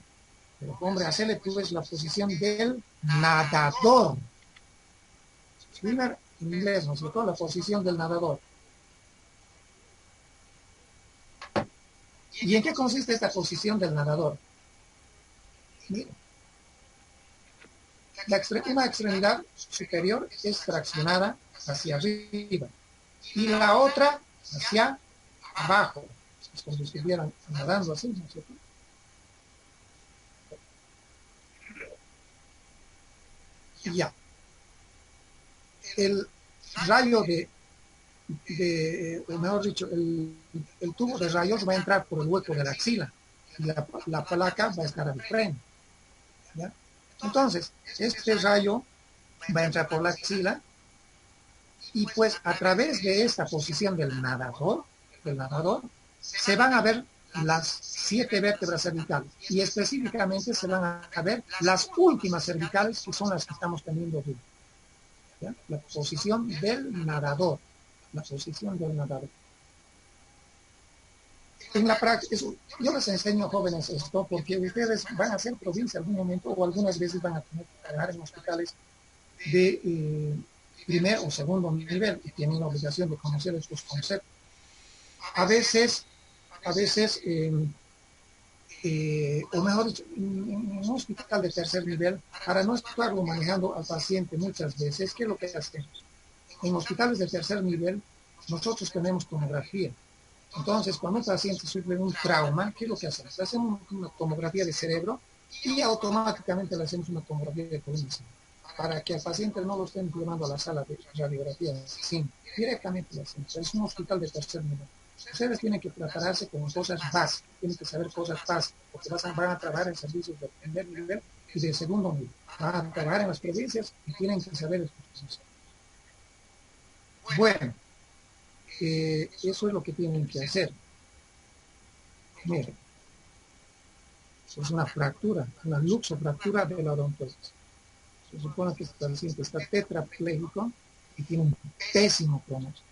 Pero, hombre, hacerle tú ves la posición del nadador. Escribe en inglés, ¿no es cierto? La posición del nadador. ¿Y en qué consiste esta posición del nadador? Mira, una extremidad superior es traccionada hacia arriba y la otra hacia abajo. Es como si estuvieran nadando así, ¿no es cierto? Y ya. El rayo o mejor dicho, el tubo de rayos va a entrar por el hueco de la axila y la placa va a estar al frente. ¿Ya? Entonces, este rayo va a entrar por la axila y pues a través de esta posición del nadador, se van a ver las 7 vértebras cervicales y específicamente se van a ver las últimas cervicales que son las que estamos teniendo duda. ¿Ya? La posición del nadador. La posición del nadador. En la práctica, yo les enseño, jóvenes, esto porque ustedes van a ser provincia en algún momento o algunas veces van a tener que trabajar en hospitales de primer o segundo nivel y tienen la obligación de conocer estos conceptos. A veces o mejor dicho, en un hospital de tercer nivel, para no estarlo manejando al paciente muchas veces, ¿qué es lo que hacemos? En hospitales de tercer nivel, nosotros tenemos tomografía. Entonces, cuando un paciente sufre un trauma, ¿qué es lo que hacemos? Le hacemos una tomografía de cerebro y automáticamente le hacemos una tomografía de columna para que al paciente no lo estén llevando a la sala de radiografía, sí, directamente lo hacemos. Es un hospital de tercer nivel. Ustedes tienen que prepararse con cosas básicas, tienen que saber cosas básicas, porque van a trabajar en servicios de primer nivel y de segundo nivel. Van a trabajar en las provincias y tienen que saber estas cosas. Bueno, eso es lo que tienen que hacer. Miren, es una fractura, una luxofractura de la odontosis. Se supone que este paciente está tetrapléjico y tiene un pésimo pronóstico.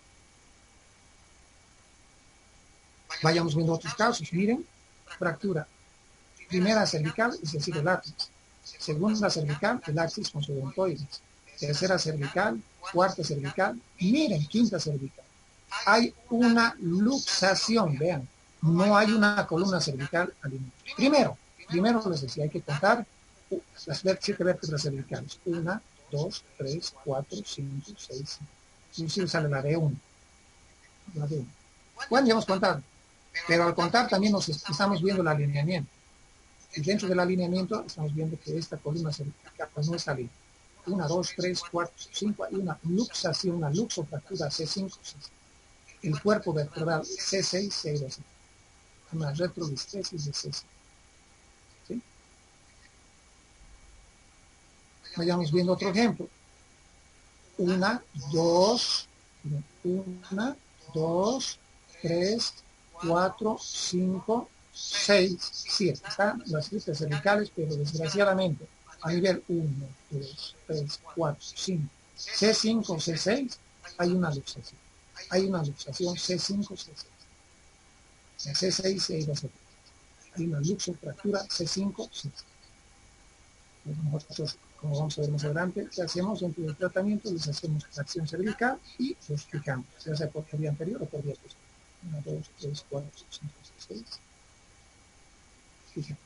Vayamos viendo otros casos. Miren, fractura. Primera cervical, es decir, el axis. Segunda cervical, el axis con su odontoides. Tercera cervical, cuarta cervical. Miren, quinta cervical. Hay una luxación, vean. No hay una columna cervical alineada. Primero les decía, hay que contar las 7 vértebras cervicales. 1, 2, 3, 4, 5, 6, 7. Inclusive sale la de 1. La de 1. Bueno, ya hemos contado. Pero al contar también nos estamos viendo el alineamiento. Y dentro del alineamiento estamos viendo que esta columna cervical no está alineada. 1, 2, 3, 4, 5. Hay una luxación, una luxofractura C5, C6. El cuerpo vertebral C6, C2. Una retrodistesis de C6. ¿Sí? Vayamos viendo otro ejemplo. 1, 2, 3, 4, 5, 6, 7. Están las 7 cervicales, pero desgraciadamente a nivel 1, 2, 3, 4, 5, C5, C6, hay una luxación. Hay una luxación C5, C6. En C6 se iba a hacer. Hay una luxofractura C5, C6. Nosotros, como vamos a ver más adelante, ¿qué hacemos dentro del tratamiento? Les hacemos tracción cervical y lo explicamos, ya sea por vía anterior o por vía posterior. 1, 2, 3, 4, 5, 6. Fíjense.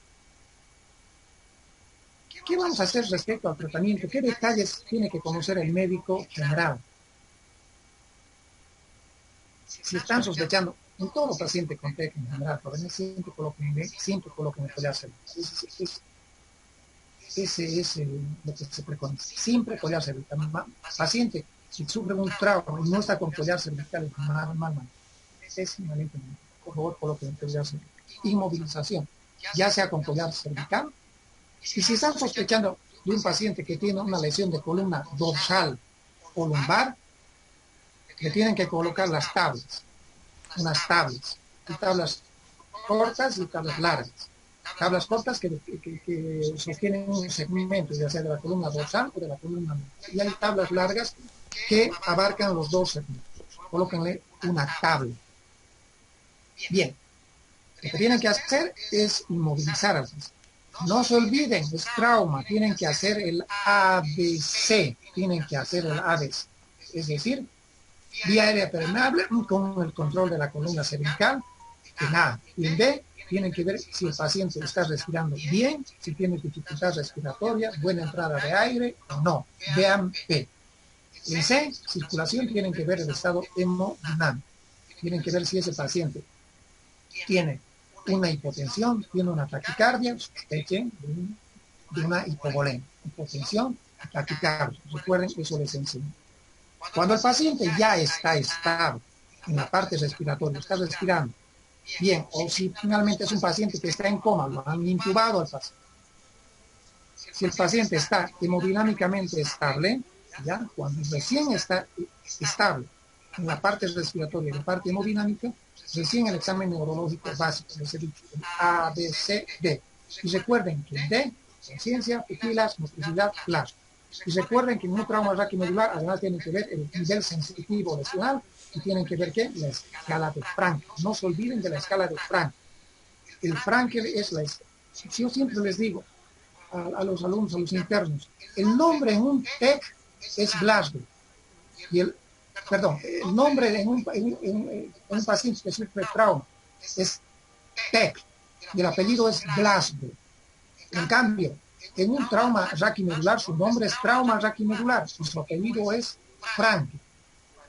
¿Qué vamos a hacer respecto al tratamiento? ¿Qué detalles tiene que conocer el médico general? Si están sospechando, en todo paciente con TEC en general, siempre coloquen el collar cervical. Ese es lo que se preconiza. Siempre collar cervical. Paciente que sufre un trauma y no está con collar cervical, es mal. Pésimamente. Por favor, coloquen el collar cervical. Inmovilización, ya sea con collar cervical. Y si están sospechando de un paciente que tiene una lesión de columna dorsal o lumbar, le tienen que colocar las tablas, unas tablas, y tablas cortas y tablas largas. Tablas cortas que sostienen un segmento, ya sea de la columna dorsal o de la columna lumbar. Y hay tablas largas que abarcan los dos segmentos. Colóquenle una tabla. Bien, lo que tienen que hacer es inmovilizar al paciente. No se olviden, es trauma, tienen que hacer el ABC, es decir, vía aérea permeable con el control de la columna cervical, en A y en B tienen que ver si el paciente está respirando bien, si tiene dificultad respiratoria, buena entrada de aire o no, vean P. En C, circulación, tienen que ver el estado hemodinámico, tienen que ver si ese paciente tiene una hipotensión, tiene una taquicardia, sospechen de una hipovolemia. Hipotensión, taquicardia. Recuerden, eso les enseño. Cuando el paciente ya está estable en la parte respiratoria, está respirando bien, o si finalmente es un paciente que está en coma, lo han intubado al paciente. Si el paciente está hemodinámicamente estable, ya, cuando recién está estable en la parte respiratoria y la parte hemodinámica, recién el examen neurológico básico, les he dicho, el A, B, C, D. Y recuerden que D, conciencia, pupilas, motricidad, plasma. Y recuerden que en un trauma raquimedular además tienen que ver el nivel sensitivo lesional y tienen que ver ¿qué? La escala de Frank. No se olviden de la escala de Frank. El Frankel es la escala. Yo siempre les digo a los alumnos, a los internos, el nombre en un TEC es Glasgow. Y el nombre en un paciente que sufre trauma es TEC y el apellido es Glasgow. En cambio, en un trauma raquimedular su nombre es trauma raquimedular y su apellido es Frank.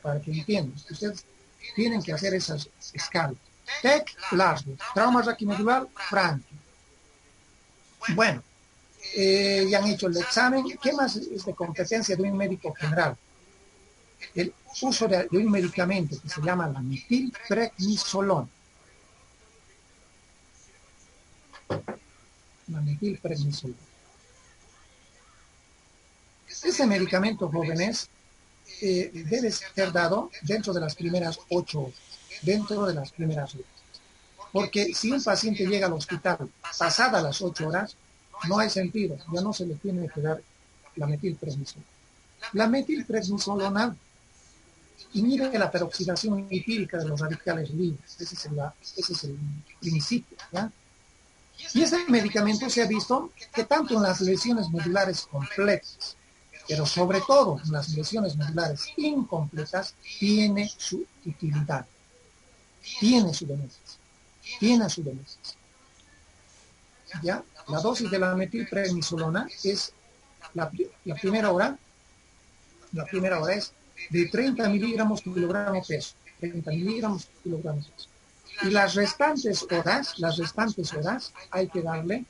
Para que entiendan, ustedes tienen que hacer esas escalas. TEC, Glasgow, trauma raquimedular, Frank. Bueno, ya han hecho el examen. ¿Qué más es de competencia de un médico general? El uso de un medicamento que se llama la metilprednisolona. La metilprednisolona. Ese medicamento, jóvenes, debe ser dado dentro de las primeras 8 horas. Dentro de las primeras horas. Porque si un paciente llega al hospital pasadas las 8 horas, no hay sentido, ya no se le tiene que dar la metilprednisolona. La metilprednisolona inhibe la peroxidación lipídica de los radicales libres. Ese es el principio, ¿ya? Y ese medicamento se ha visto que tanto en las lesiones medulares completas, pero sobre todo en las lesiones medulares incompletas, tiene su utilidad, tiene su beneficio, ¿Ya? La dosis de la metilprednisolona es la primera hora es de 30 miligramos kilogramo peso. 30 miligramos kilogramo peso. Y las restantes horas hay que darle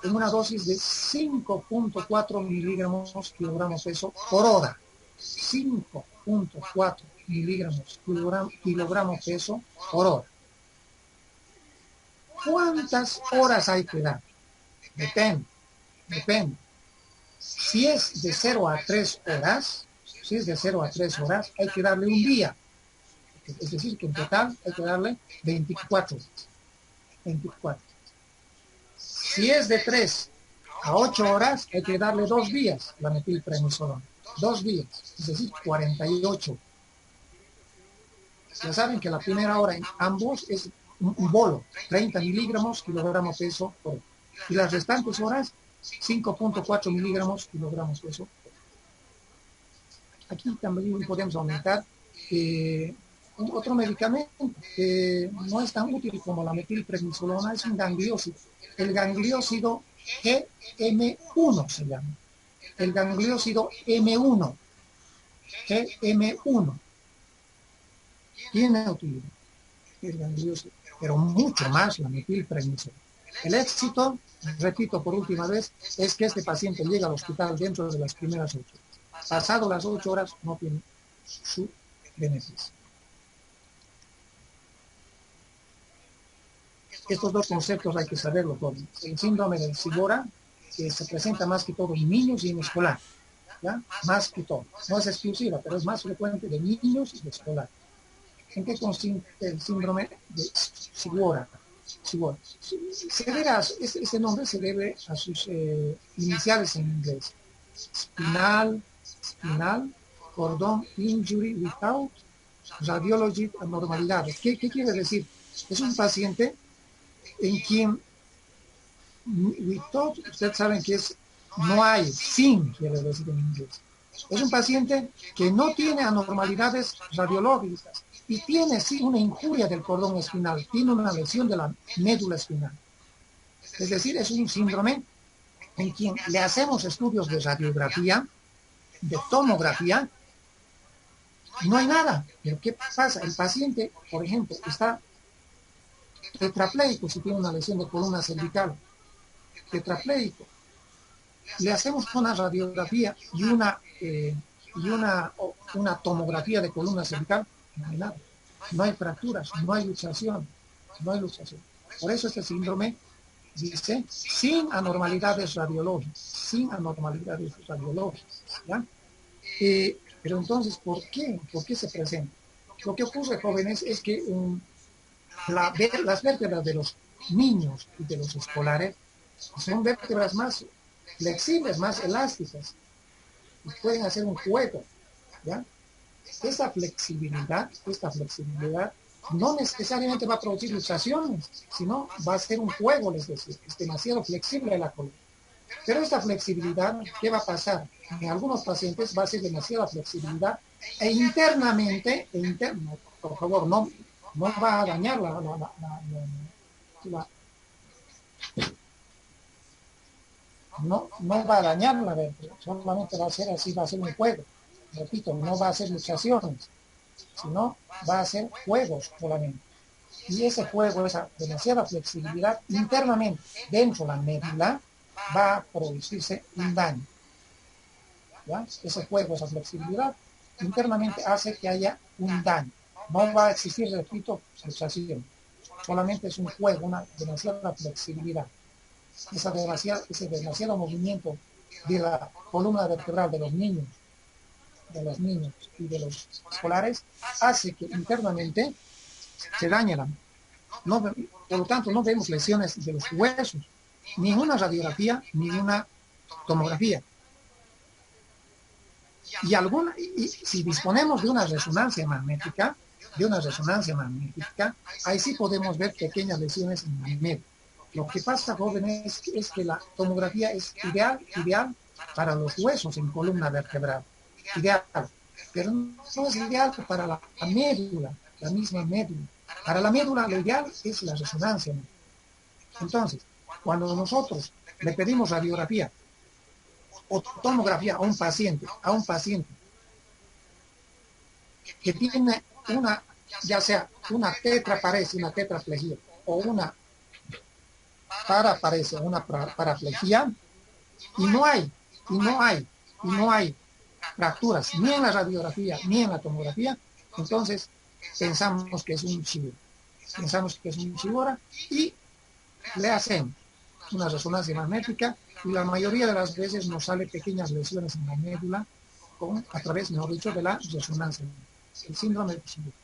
en una dosis de 5.4 miligramos kilogramo peso por hora. 5.4 miligramos kilogramo peso por hora. ¿Cuántas horas hay que dar? Depende. Si es de 0 a 3 horas, hay que darle un día. Es decir, que en total hay que darle 24 horas. Si es de 3 A 8 horas hay que darle 2 días la metilprednisolona. 2 días, es decir, 48. Ya saben que la primera hora en ambos es un bolo, 30 miligramos kilogramo peso por hora. Y las restantes horas, 5.4 miligramos kilogramos peso. Aquí también podemos aumentar otro medicamento que no es tan útil como la metilprednisolona, es un gangliósido. El gangliósido GM1 se llama. El gangliósido M1. GM1. Tiene utilidad el gangliósido, pero mucho más la metilprednisolona. El éxito, repito por última vez, es que este paciente llega al hospital dentro de las primeras 8 horas. Pasado las 8 horas no tiene su beneficio. Estos dos conceptos hay que saberlo todos. El síndrome del Sigora, que se presenta más que todo en niños y en escolar, ¿ya? Más que todo. No es exclusiva, pero es más frecuente de niños y de escolar. ¿En qué consiste el síndrome de Sigora? Ese nombre se debe a sus iniciales en inglés. Spinal Cordon Injury Without Radiology Anormalidades. ¿Qué quiere decir? Es un paciente en quien without, ustedes saben que es no hay, sin quiere decir en inglés. Es un paciente que no tiene anormalidades radiológicas y tiene sí una injuria del cordón espinal, tiene una lesión de la médula espinal. Es decir, es un síndrome en quien le hacemos estudios de radiografía, de tomografía, y no hay nada. Pero ¿qué pasa? El paciente, por ejemplo, está tetrapléjico si tiene una lesión de columna cervical, tetrapléjico. Le hacemos una radiografía y una tomografía de columna cervical, no hay nada. No hay fracturas, no hay luxación, no hay luxación. Por eso este síndrome dice sin anormalidades radiológicas, sin anormalidades radiológicas, ¿ya? Pero entonces, ¿por qué? ¿Por qué se presenta? Lo que ocurre, jóvenes, es que las vértebras de los niños y de los escolares son vértebras más flexibles, más elásticas, y pueden hacer un juego, ¿ya? Esta flexibilidad no necesariamente va a producir luxaciones, sino va a ser un juego, les decía, es demasiado flexible la columna. Pero esta flexibilidad, ¿qué va a pasar? En algunos pacientes va a ser demasiada flexibilidad e internamente, por favor, no va a dañar no va a dañar la vértebra, solamente va a ser así, va a ser un juego. Repito, no va a ser luxaciones, sino va a ser juegos solamente. Y ese juego, esa demasiada flexibilidad internamente dentro de la médula, va a producirse un daño. ¿Ya? Ese juego, esa flexibilidad internamente hace que haya un daño. No va a existir, repito, luxación. Solamente es un juego, una demasiada flexibilidad. Ese demasiado movimiento de la columna vertebral de los niños y de los escolares hace que internamente se dañe la médula. Por lo tanto, no vemos lesiones de los huesos, ni en una radiografía, ni en una tomografía. Y si disponemos de una resonancia magnética, ahí sí podemos ver pequeñas lesiones en la médula. Lo que pasa, jóvenes, es que la tomografía es ideal para los huesos en columna vertebral. Ideal. Pero no es ideal para la médula, la misma médula. Para la médula lo ideal es la resonancia. Entonces, cuando nosotros le pedimos radiografía o tomografía a un paciente que tiene ya sea una tetraparesia, una tetraplegia o una paraparesia, una paraplegia, y no hay fracturas ni en la radiografía ni en la tomografía, entonces pensamos que es un Sigora y le hacemos una resonancia magnética y la mayoría de las veces nos sale pequeñas lesiones en la médula a través, mejor dicho, de la resonancia, el síndrome de Sigora.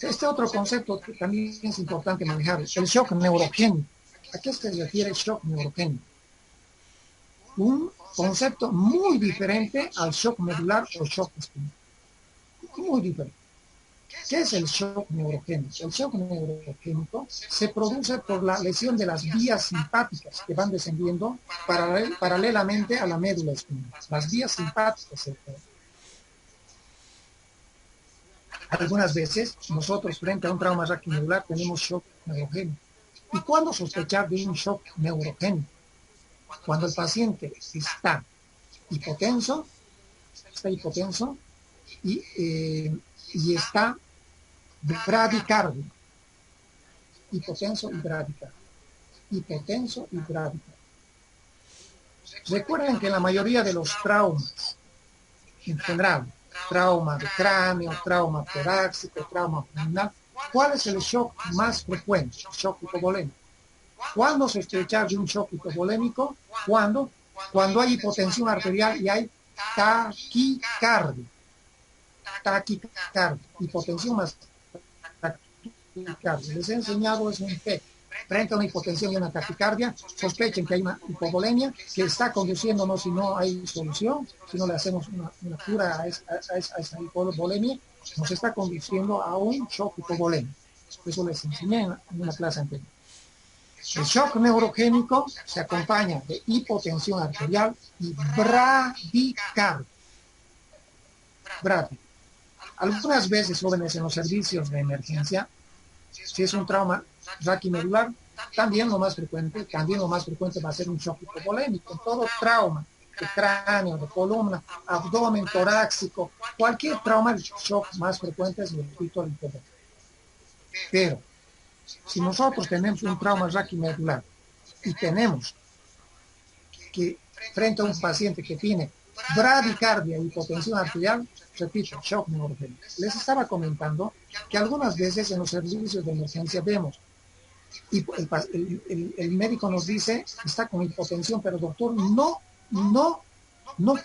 Este otro concepto que también es importante manejar, el shock neurogénico. ¿A qué se refiere shock neurogénico? Un concepto muy diferente al shock medular o shock espinal. Muy diferente. ¿Qué es el shock neurogénico? El shock neurogénico se produce por la lesión de las vías simpáticas que van descendiendo paralelamente a la médula espinal. Las vías simpáticas. Algunas veces nosotros frente a un trauma raquimedular tenemos shock neurogénico. ¿Y cuándo sospechar de un shock neurogénico? Cuando el paciente está hipotenso y está bradicardio. Hipotenso y bradicardio. Hipotenso y bradicardio. Recuerden que la mayoría de los traumas, en general, trauma de cráneo, trauma torácico, trauma abdominal, ¿cuál es el shock más frecuente? Shock hipovolémico. ¿Cuándo sospechar de un shock hipovolémico? Cuando hay hipotensión arterial y hay taquicardia. Taquicardia. Hipotensión más taquicardia. Les he enseñado eso en P. Frente a una hipotensión y una taquicardia, sospechen que hay una hipovolemia que está conduciéndonos, si no hay solución, si no le hacemos una cura a esa hipovolemia, nos está conduciendo a un shock hipovolémico. Eso les enseñé en una clase anterior. El shock neurogénico se acompaña de hipotensión arterial y bradicardia. Algunas veces, jóvenes, en los servicios de emergencia, si es un trauma raquimedular, también lo más frecuente va a ser un shock hipovolémico. En todo trauma de cráneo, de columna, abdomen, torácico, cualquier trauma, el shock más frecuente es el hipovolémico. Pero si nosotros tenemos un trauma raquimedular y tenemos que frente a un paciente que tiene bradicardia y hipotensión arterial, repito, shock neurogénico. Les estaba comentando que algunas veces en los servicios de emergencia vemos y el médico nos dice está con hipotensión, pero doctor, no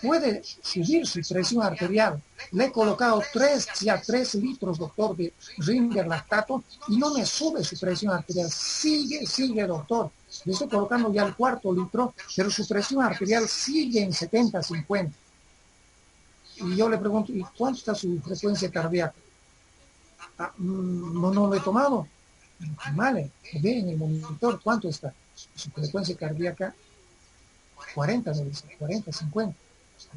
puede subir su presión arterial. Le he colocado 3 litros, doctor, de Ringer lactato y no me sube su presión arterial. Sigue, doctor. Le estoy colocando ya el 4º litro, pero su presión arterial sigue en 70-50. Y yo le pregunto, ¿y cuánto está su frecuencia cardíaca? No lo he tomado. Vale, ve en el monitor cuánto está. Su frecuencia cardíaca 40, me dice, 40, 50.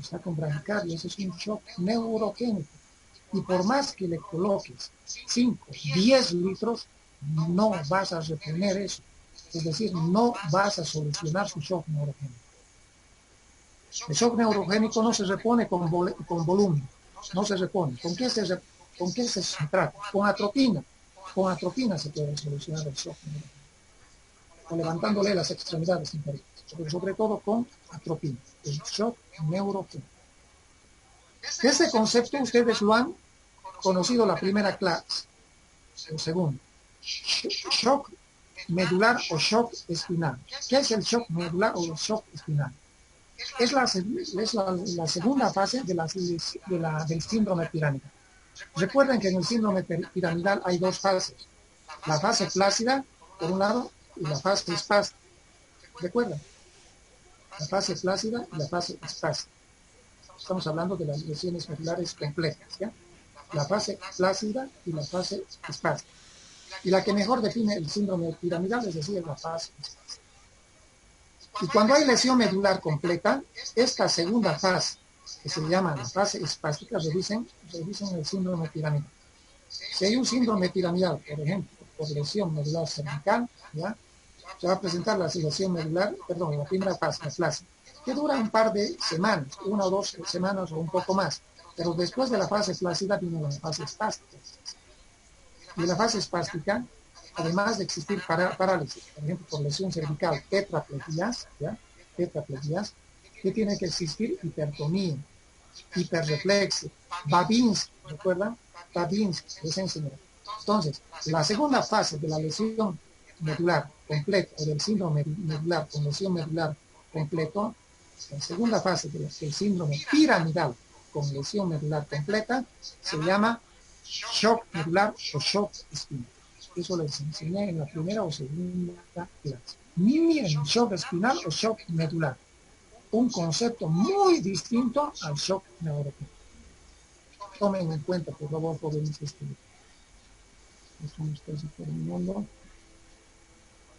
Está con bradicardia, eso es un shock neurogénico. Y por más que le coloques 5, 10 litros, no vas a reponer eso. Es decir, no vas a solucionar su shock neurogénico. El shock neurogénico no se repone con volumen, no se repone. ¿Con qué se trata? Con atropina. Con atropina se puede solucionar el shock neurogénico. O levantándole las extremidades inferiores, pero sobre todo con atropina, el shock neurogénico. Este concepto ustedes lo han conocido la primera clase, el segundo. Shock medular o shock espinal. ¿Qué es el shock medular o el shock espinal? Es la segunda fase del síndrome piramidal. Recuerden que en el síndrome piramidal hay 2 fases. La fase flácida, por un lado, y la fase espástica. ¿Recuerdan? La fase flácida y la fase espástica. Estamos hablando de las lesiones medulares complejas, ¿ya? La fase flácida y la fase espástica. Y la que mejor define el síndrome piramidal, es decir, la fase espástica. Y cuando hay lesión medular completa, esta segunda fase, que se llama la fase espástica, revisen el síndrome piramidal. Si hay un síndrome piramidal, por ejemplo, por lesión medular cervical, ¿ya? Se va a presentar la lesión medular, la primera fase, la flácida, que dura un par de semanas, 1 o 2 semanas o un poco más. Pero después de la fase flácida viene la fase espástica. Y la fase espástica, además de existir parálisis, por ejemplo, por lesión cervical, tetraplegias, que tiene que existir hipertonía, hiperreflexia, Babinski, ¿recuerdan? Babinski, les enseñé. Entonces, la segunda fase de la lesión medular completa o del síndrome medular con lesión medular completo, la segunda fase del síndrome piramidal con lesión medular completa se llama shock medular o shock espinal. Eso les enseñé en la primera o segunda clase. Ni miren, shock espinal o shock medular. Un concepto muy distinto al shock neuropático. Tomen en cuenta, por favor, jóvenes, estamos casi terminando.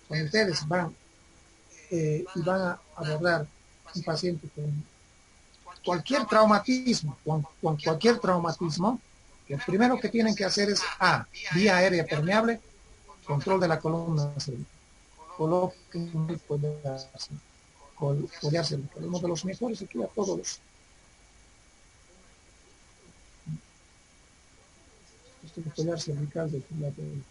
Cuando ustedes van y van a abordar un paciente con cualquier traumatismo, con cualquier traumatismo, lo primero que tienen que hacer es vía aérea permeable, control de la columna cervical. Coloquen el collar cervical, uno de los mejores aquí a todos los. Este es el collar cervical de filadelfia.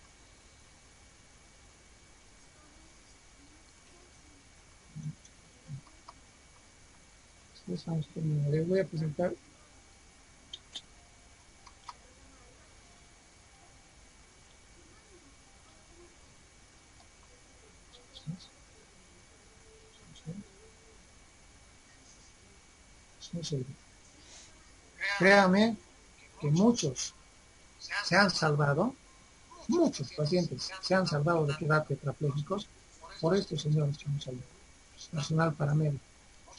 Les voy a presentar créame que muchos se han salvado, muchos pacientes se han salvado de quedar tetraplégicos por estos señores que hemos hablado, personal paramédico.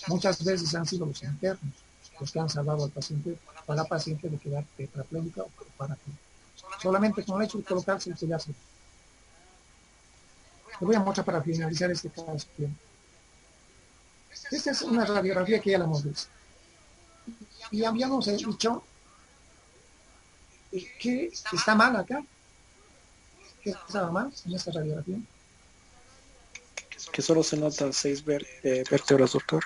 Muchas veces han sido los internos los que han salvado al paciente o a la paciente de quedar tetraplégica o parapléjica. Solamente con el hecho de colocarse el collar. Le voy a mostrar para finalizar este caso. Esta es una radiografía que ya la hemos visto. Y habíamos dicho que está mal acá. ¿Qué estaba mal en esta radiografía? Que solo se notan 6 vértebras, doctor.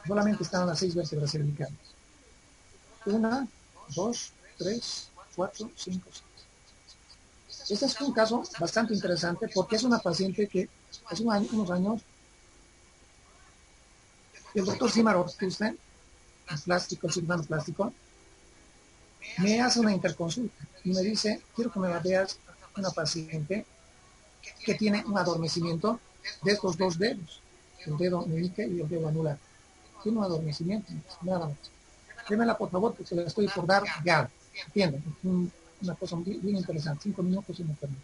Solamente estaban las 6 vértebras cervicales. 1, 2, 3, 4, 5, 6. Este es un caso bastante interesante porque es una paciente que hace unos años el doctor Simar Ortusten, el cirujano plástico, me hace una interconsulta y me dice, quiero que me veas una paciente que tiene un adormecimiento de estos dos dedos, el dedo meñique y el dedo anular. Tiene un adormecimiento, nada más. Démela por favor, porque le estoy por dar GAD. ¿Entienden? Una cosa bien interesante, 5 minutos y me permite.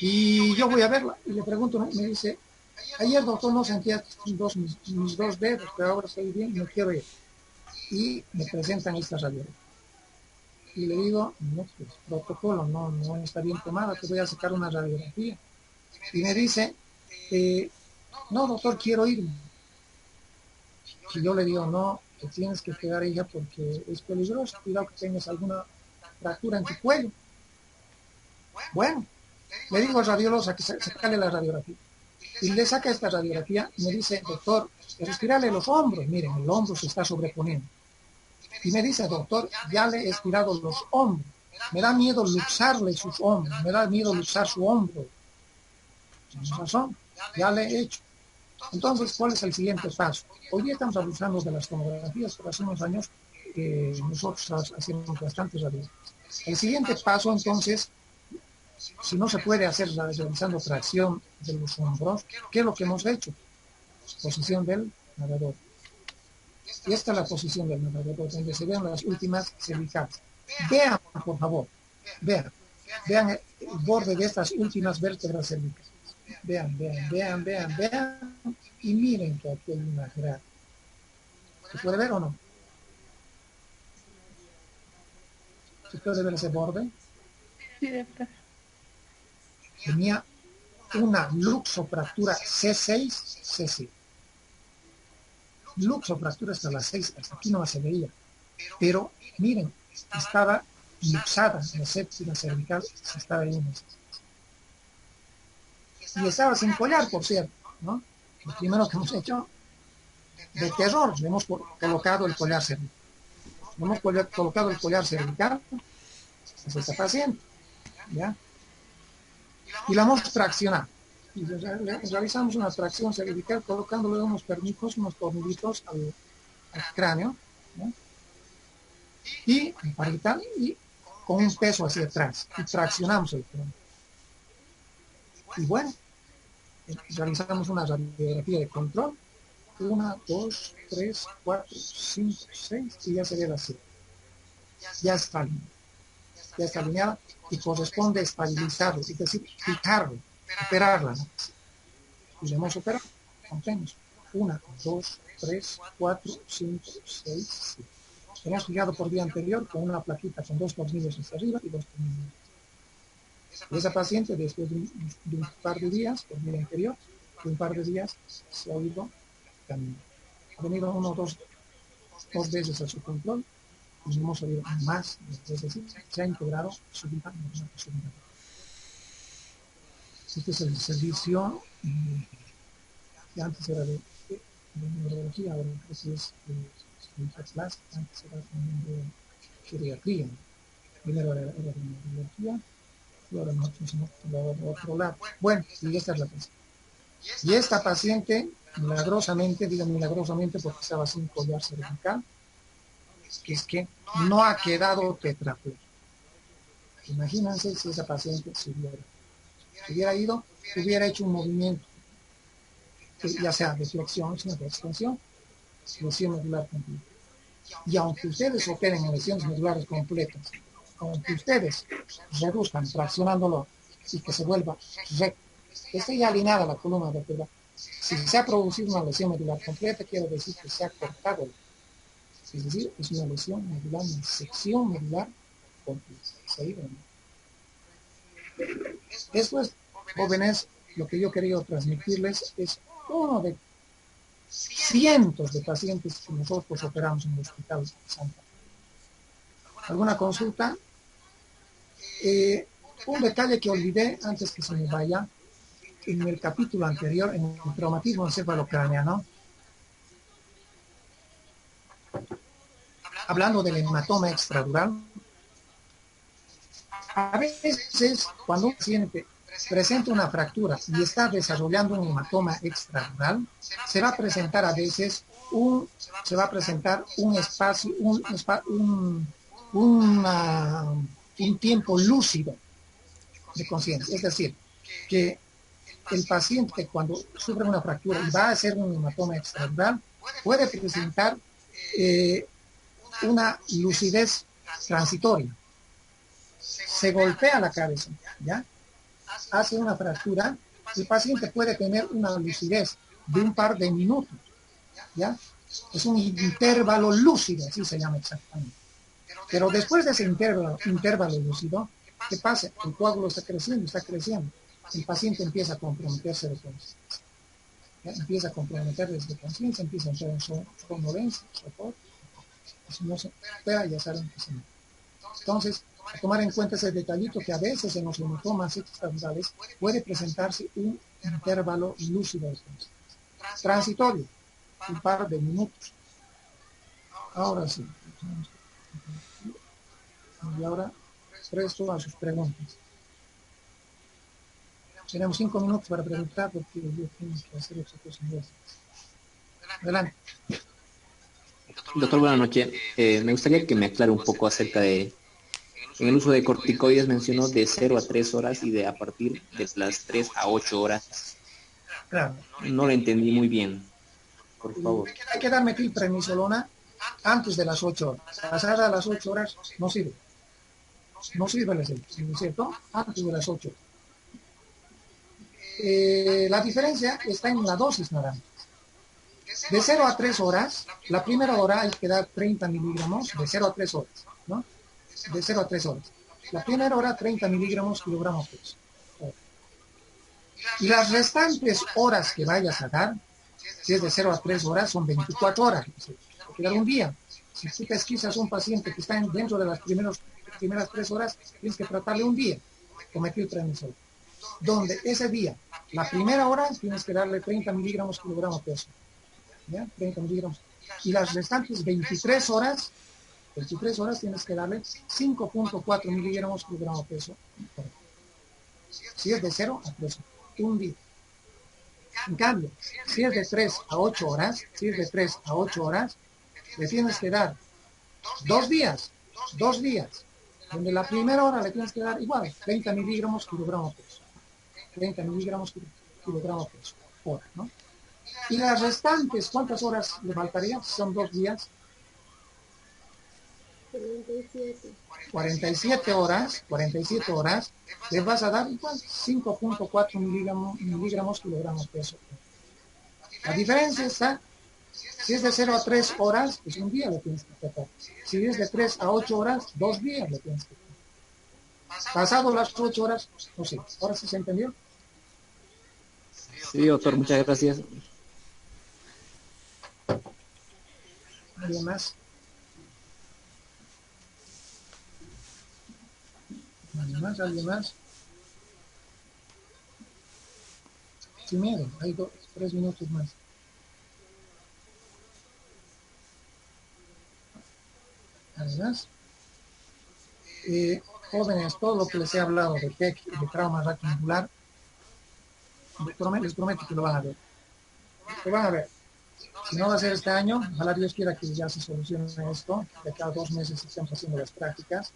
Y yo voy a verla y le pregunto, me dice, ayer doctor no sentía mis dos dedos, pero ahora estoy bien y no quiero ir. Y me presentan esta radiografía. Y le digo, no, pues protocolo, no está bien tomada, te voy a sacar una radiografía. Y me dice, no doctor, quiero irme. Y yo le digo, no, te tienes que quedar hija porque es peligroso, cuidado que tengas alguna fractura en tu cuello. Bueno, le digo al radiólogo que sacarle la radiografía. Y le saca esta radiografía y me dice, doctor, respirarle los hombros. Miren, el hombro se está sobreponiendo. Y me dice, doctor, ya le he estirado los hombros. Me da miedo luxarle sus hombros. Me da miedo luxar su hombro. Tienes razón, ya le he hecho. Entonces, ¿cuál es el siguiente paso? Hoy día estamos abusando de las tomografías, pero hace unos años nosotros hacíamos bastantes radiografías. El siguiente paso, entonces, si no se puede hacer realizando tracción de los hombros, ¿qué es lo que hemos hecho? Posición del nadador. Y esta es la posición del nadador, donde se ven las últimas cervicales. Vean, por favor, vean el borde de estas últimas vértebras cervicales. Vean, y miren que aquí hay una grada. ¿Se puede ver o no? ¿Se puede ver ese borde? Sí, doctor. Tenía una luxofractura C6, C7. Luxofractura hasta las 6, hasta aquí no se veía. Pero, miren, estaba luxada, la séptima cervical se estaba yendo. Y estaba sin collar, por cierto, ¿no? Lo primero que hemos hecho, de terror, le hemos colocado el collar cervical. Le hemos colocado el collar cervical a esta paciente, ¿ya? Y la hemos traccionado. Y realizamos una tracción cervical colocándole unos pernicos, unos tornillitos al cráneo, ¿no? Y parietal y con un peso hacia atrás. Y traccionamos el cráneo. Y bueno, realizamos una radiografía de control. 1, 2, 3, 4, 5, 6 y ya se ve la 7. Ya está alineada. Ya está alineada y corresponde estabilizarlo, es decir, fijarlo. operarla, ¿no? Podemos operar, contemos, 1, 2, 3, 4, 5, 6, 7. Hemos fijado por día anterior con una plaquita con 2 tornillos hacia arriba y 2 tornillos. Y esa paciente, después de un par de días, por día anterior, de un par de días, se ha ido caminando. Ha venido uno o dos veces a su control, y no hemos salido más, es decir, se ha integrado su vida normal, su vida. Este es el servicio que antes era de neurología, ahora creo que es cirugía plástica, antes era también de geriatría. Primero era de neurología y ahora nosotros hemos hablado de otro lado. Bueno, y esta es la paciente. Y esta paciente, milagrosamente, digo milagrosamente porque estaba sin collar cervical, que es que no ha quedado tetrapléjica. Imagínense si esa paciente se hubiera ido, hubiera hecho un movimiento, ya sea de flexión, sino de extensión, lesión medular completa. Y aunque ustedes operen en lesiones medulares completas, aunque ustedes reduzcan fraccionándolo y que se vuelva recto, que esté ya alineada la columna vertebral, si se ha producido una lesión medular completa, quiere decir que se ha cortado. Es decir, es una lesión medular, una sección medular completa. Esto es, jóvenes, lo que yo quería transmitirles es uno de cientos de pacientes que nosotros operamos en el Hospital de Santa. ¿Alguna consulta? Un detalle que olvidé antes que se me vaya, en el capítulo anterior, en el traumatismo encefalocraneano, hablando del hematoma extradural, a veces cuando un paciente presenta una fractura y está desarrollando un hematoma extradural, se va a presentar a veces un espacio, un tiempo lúcido de conciencia. Es decir, que el paciente cuando sufre una fractura y va a hacer un hematoma extradural puede presentar una lucidez transitoria. Se golpea la cabeza, ¿ya? Hace una fractura, el paciente puede tener una lucidez de un par de minutos, ¿ya? Es un intervalo lúcido, así se llama exactamente. Pero después de ese intervalo lúcido, ¿qué pasa? El coágulo está creciendo. El paciente empieza a comprometerse de conciencia. Empieza a comprometerse de conciencia, empieza a entrar en somnolencia, sopor. Si no se opera, ya saben que se muere. Entonces, a tomar en cuenta ese detallito que a veces en los hematomas extradurales puede presentarse un intervalo lúcido de conciencia. Transitorio, un par de minutos. Ahora sí. Y ahora presto a sus preguntas. Tenemos 5 minutos para preguntar porque yo tengo que hacer otra cosa. Adelante. Doctor, buenas noches. Me gustaría que me aclare un poco acerca de, en el uso de corticoides mencionó de 0 a 3 horas y de a partir de las 3 a 8 horas. Claro. No lo entendí muy bien, por favor. Hay que dar metilprednisolona antes de las 8 horas. Pasada las 8 horas no sirve. No sirve el efecto, ¿no es cierto? Antes de las 8 horas. La diferencia está en la dosis nada más. De 0 a 3 horas, la primera hora hay que dar 30 miligramos, de 0 a 3 horas, ¿no? De 0 a 3 horas. La primera hora, 30 miligramos kilogramos peso. Y las restantes horas que vayas a dar, si es de 0 a 3 horas, son 24 horas. Hay que dar un día. Si tú pesquisas a un paciente que está dentro de las primeras 3 horas, tienes que tratarle un día con metilprednisolona. Donde ese día, la primera hora, tienes que darle 30 miligramos kilogramos peso. ¿Ya? 30 miligramos. Y las restantes 23 horas tienes que darle 5.4 miligramos kilogramos peso. Si es de 0 a 3 horas, un día. En cambio, si es de 3 a 8 horas, le tienes que dar 2 días, donde la primera hora le tienes que dar igual, 30 miligramos kilogramos peso. 30 miligramos kilogramos peso, hora, ¿no? Y las restantes, ¿cuántas horas le faltaría? Son 2 días. 47 horas, le vas a dar igual 5.4 miligramos kilogramos peso. La diferencia está, si es de 0 a 3 horas, pues un día lo tienes que tratar. Si es de 3 a 8 horas, 2 días lo tienes que tratar. Pasado las 8 horas, no sé, ¿ahora sí se entendió? Sí, doctor, muchas gracias. ¿Alguien más? ¿Alguien más? Sin miedo, hay 3 minutos más. ¿Alguien más? Jóvenes, todo lo que les he hablado de TEC y de trauma raquiangular, les prometo que lo van a ver. Lo van a ver. Si no va a ser este año, ojalá Dios quiera que ya se solucione esto, que cada 2 meses estemos haciendo las prácticas.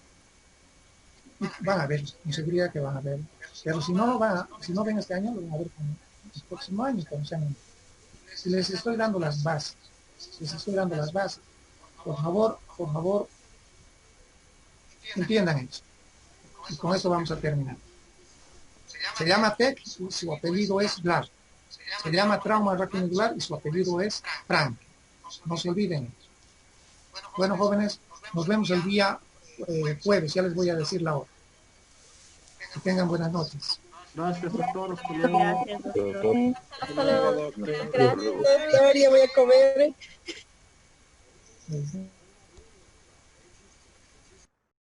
Van a ver, con seguridad que van a ver. Pero si no ven este año, lo van a ver con el próximo año, cuando sean. Y les estoy dando las bases. Por favor, entiendan eso. Y con esto vamos a terminar. Se llama TEC y su apellido es Blar. Se llama trauma raquiangular y su apellido es Frank. No se olviden. Bueno, jóvenes, nos vemos el día jueves. Ya les voy a decir la hora. Que tengan buenas noches. Gracias, doctor. Hasta luego. Gracias, doctor. Hasta Luego, luego. doctor. Gracias, doctor. Ya voy a comer. Ujú.